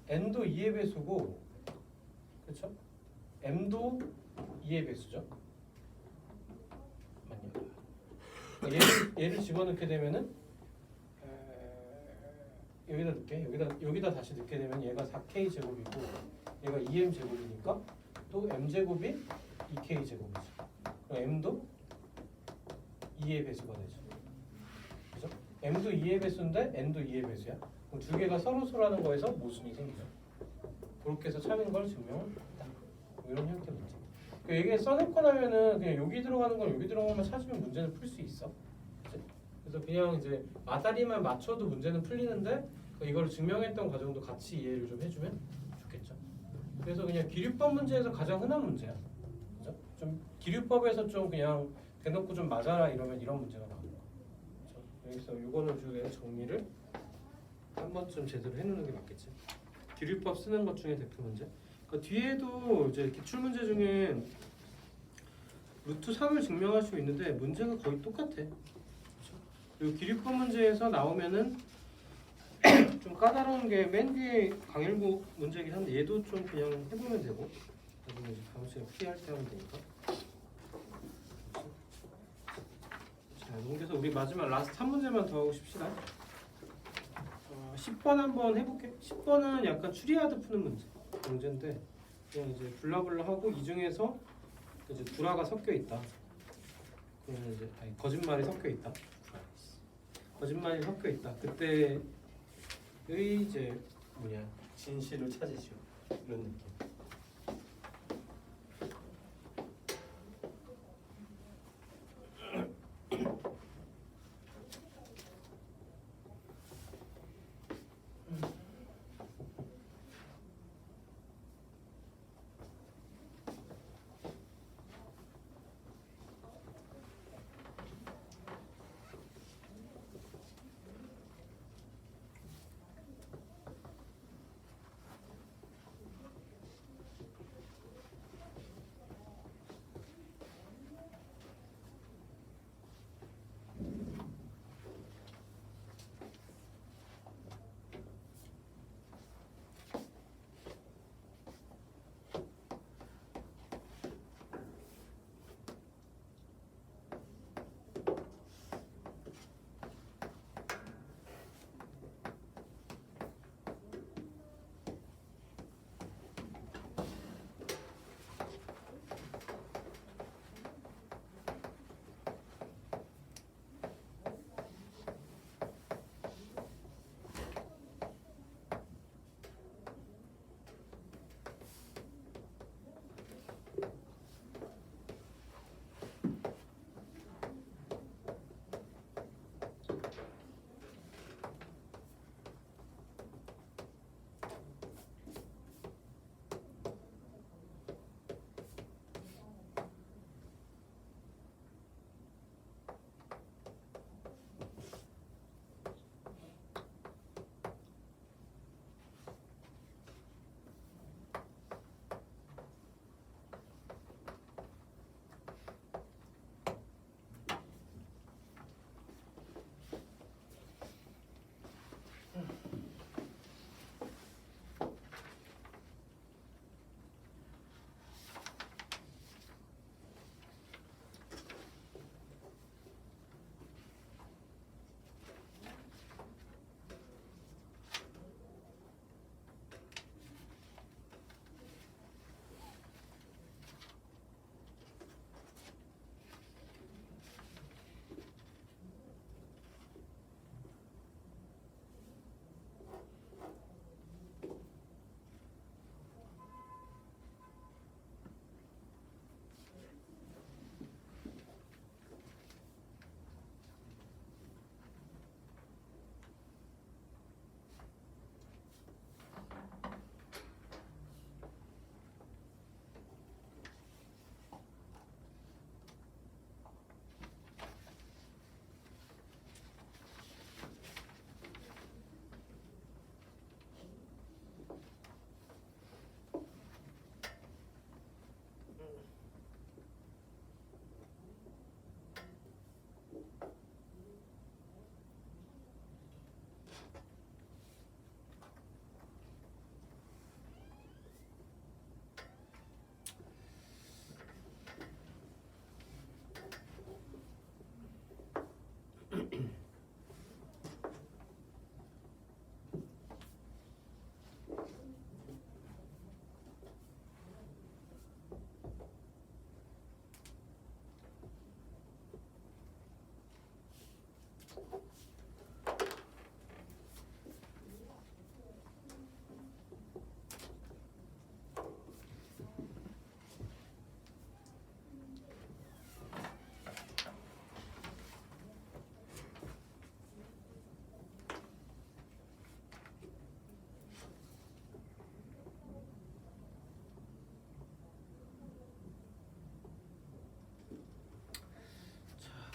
n도 2의 배수고 그렇죠? m도 2의 배수죠. 맞냐? 얘를 집어넣게 되면은 여기다 넣게 여기다 다시 넣게 되면 얘가 4k 제곱이고 얘가 2m 제곱이니까 또 m 제곱이 2k 제곱이죠. 그럼 m도 2의 배수가 되죠. 그죠? m도 2의 배수인데 n도 2의 배수야. 그럼 두 개가 서로소라는 거에서 모순이 생기죠. 그렇게 해서 참인 걸 증명한다. 이런 형태 문제. 이게 써놓고 나면은 그냥 여기 들어가는 걸 여기 들어가면 찾으면 문제는 풀 수 있어. 그치? 그래서 그냥 이제 마다리만 맞춰도 문제는 풀리는데 이걸 증명했던 과정도 같이 이해를 좀 해주면 좋겠죠. 그래서 그냥 기류법 문제에서 가장 흔한 문제야. 그죠? 좀 기류법에서 좀 그냥 대놓고 좀 맞아라 이러면 이런 문제가 나오는 거야. 그렇죠? 여기서 이거는 주에 정리를 한 번쯤 제대로 해놓는 게 맞겠지. 기류법 쓰는 것 중에 대표 문제. 그러니까 뒤에도 이제 기출 문제 중에 루트 3을 증명할 수 있는데 문제가 거의 똑같아. 그렇죠? 그리고 기류법 문제에서 나오면은 좀 까다로운 게 맨 뒤에 강일구 문제이긴 한데 얘도 좀 그냥 해보면 되고 나중에 이제 다음 시간에 피할 때 하면 되니까. 자, 넘겨서 우리 마지막 라스트 한 문제만 더 하고 싶시다. 10번 한번 해볼게. 10번은 약간 추리하듯 푸는 문제인데 그냥 이제 블라블라 하고 이 중에서 이제 구라가 섞여 있다. 그러면 이제 거짓말이 섞여 있다. 거짓말이 섞여 있다. 그때의 이제 진실을 찾으시오. 이런 느낌.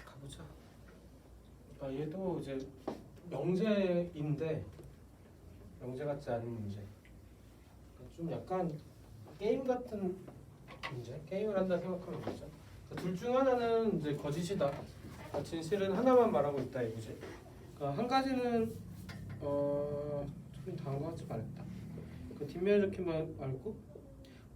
가보자. 얘도 이제 명제인데 명제 같지 않은 문제. 좀 약간 게임 같은 문제. 게임을 한다 생각하면 되죠. 둘 중 하나는 이제 거짓이다. 진실은 하나만 말하고 있다 이거지. 한 가지는 좀 다른 거 같지 말했다. 그 뒷면에 적힌 말고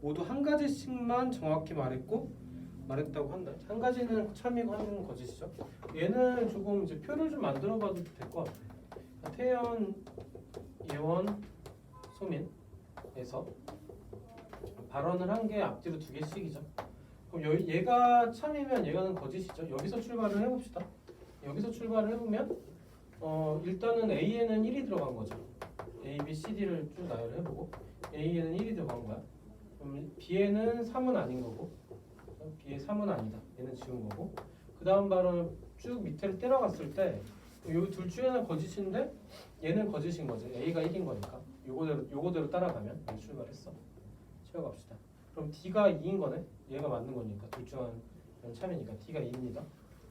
모두 한 가지씩만 정확히 말했다고 한다. 한 가지는 참이고 한 가지는 거짓이죠. 얘는 조금 이제 표를 좀 만들어봐도 될 것 같아. 태연, 예원, 소민에서 발언을 한 게 앞뒤로 2개씩이죠. 그럼 얘가 참이면 얘가는 거짓이죠. 여기서 출발을 해봅시다. 여기서 출발을 해보면 일단은 A에는 1이 들어간 거죠. A, B, C, D를 쭉 나열해보고 A에는 1이 들어간 거야. 그럼 B에는 3은 아닌 거고 B에 3은 아니다. 얘는 지운 거고 그 다음 발언을 쭉 밑에를 때려갔을 때 이 둘 중에 하나 거짓인데 얘는 거짓인 거지. A가 1인 거니까 요거대로 따라가면 여기 출발했어. 채워갑시다. 그럼 D가 2인 거네. 얘가 맞는 거니까 둘 중 하나는 참이니까 D가 2입니다.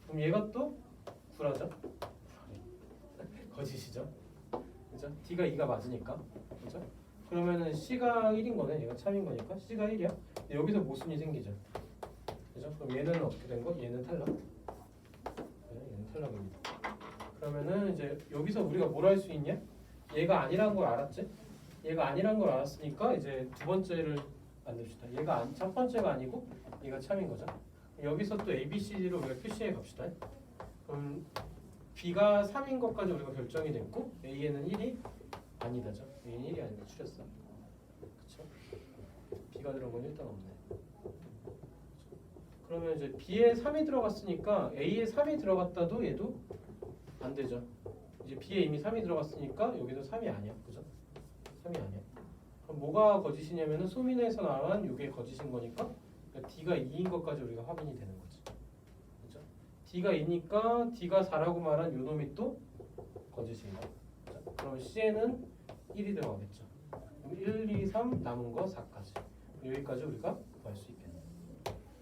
그럼 얘가 또 구라죠. 거짓이죠. 그죠? D가 2가 맞으니까. 그죠? 그러면은 C가 1인 거네. 얘가 참인 거니까 C가 1이야. 여기서 모순이 생기죠. 그죠? 그럼 얘는 어떻게 된 거? 얘는 탈락. 네, 얘는 탈락입니다. 그러면은 이제 여기서 우리가 뭘 할 수 있냐? 얘가 아니란 걸 알았지? 얘가 아니란 걸 알았으니까 이제 두 번째를 만듭시다. 얘가 첫 번째가 아니고 얘가 참인 거죠. 여기서 또 A, B, C, D로 우리가 표시해 갑시다. 그럼 B가 3인 것까지 우리가 결정이 됐고 A에는 1이 아니다죠. A는 1이 아니다. 추렸어. 그쵸? B가 들어간 건 일단 없네. 그러면 이제 B에 3이 들어갔으니까 A에 3이 들어갔다도 얘도 안 되죠. 이제 B에 이미 3이 들어갔으니까 여기도 3이 아니야. 그죠? 3이 아니야. 그럼 뭐가 거짓이냐면은 소민에서 나온 이게 거짓인 거니까 그러니까 D가 2인 것까지 우리가 확인이 되는 거지. 그죠? D가 2니까 D가 4라고 말한 요 놈이 또 거짓인가? 그럼 C에는 1이 들어가겠죠. 그럼 1, 2, 3 남은 거 4까지. 여기까지 우리가 구할 수 있겠네.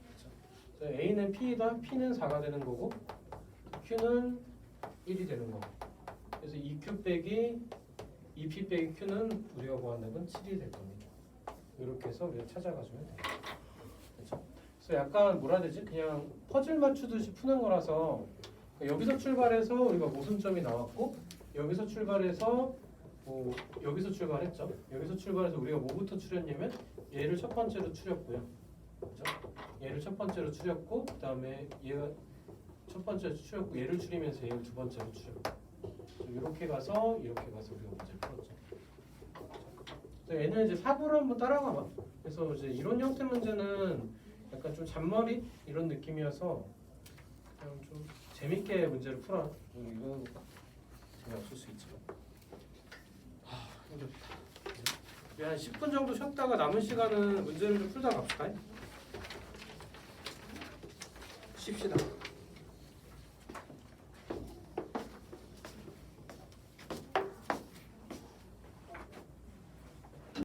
그렇죠? A는 P이다. P는 4가 되는 거고 Q는 1이 되는 거고. 그래서 2Q 빼기 2P 빼기 Q는 우리가 구한 답은 7이 될 겁니다. 이렇게 해서 우리가 찾아가주면 돼요. 그렇죠? 그래서 약간 뭐라 해야 되지? 그냥 퍼즐 맞추듯이 푸는 거라서 여기서 출발해서 우리가 모순점이 나왔고 여기서 출발해서 여기서 출발했죠. 여기서 출발해서 우리가 뭐부터 추렸냐면 얘를 첫 번째로 추렸고요. 그죠? 얘를 첫 번째로 추렸고 그 다음에 얘가 첫 번째로 추렸고 얘를 추리면서 얘를 두 번째로 추렸고 이렇게 가서 우리가 문제를 풀었죠. 얘는 이제 사고를 한번 따라가봐. 그래서 이제 이런 형태 문제는 약간 좀 잔머리 이런 느낌이어서 그냥 좀 재밌게 문제를 풀어. 이거는 재미없을 수 있지만. 힘들다. 한 10분 정도 쉬었다가 남은 시간은 문제를 좀 풀다 갑시다. 쉽시다.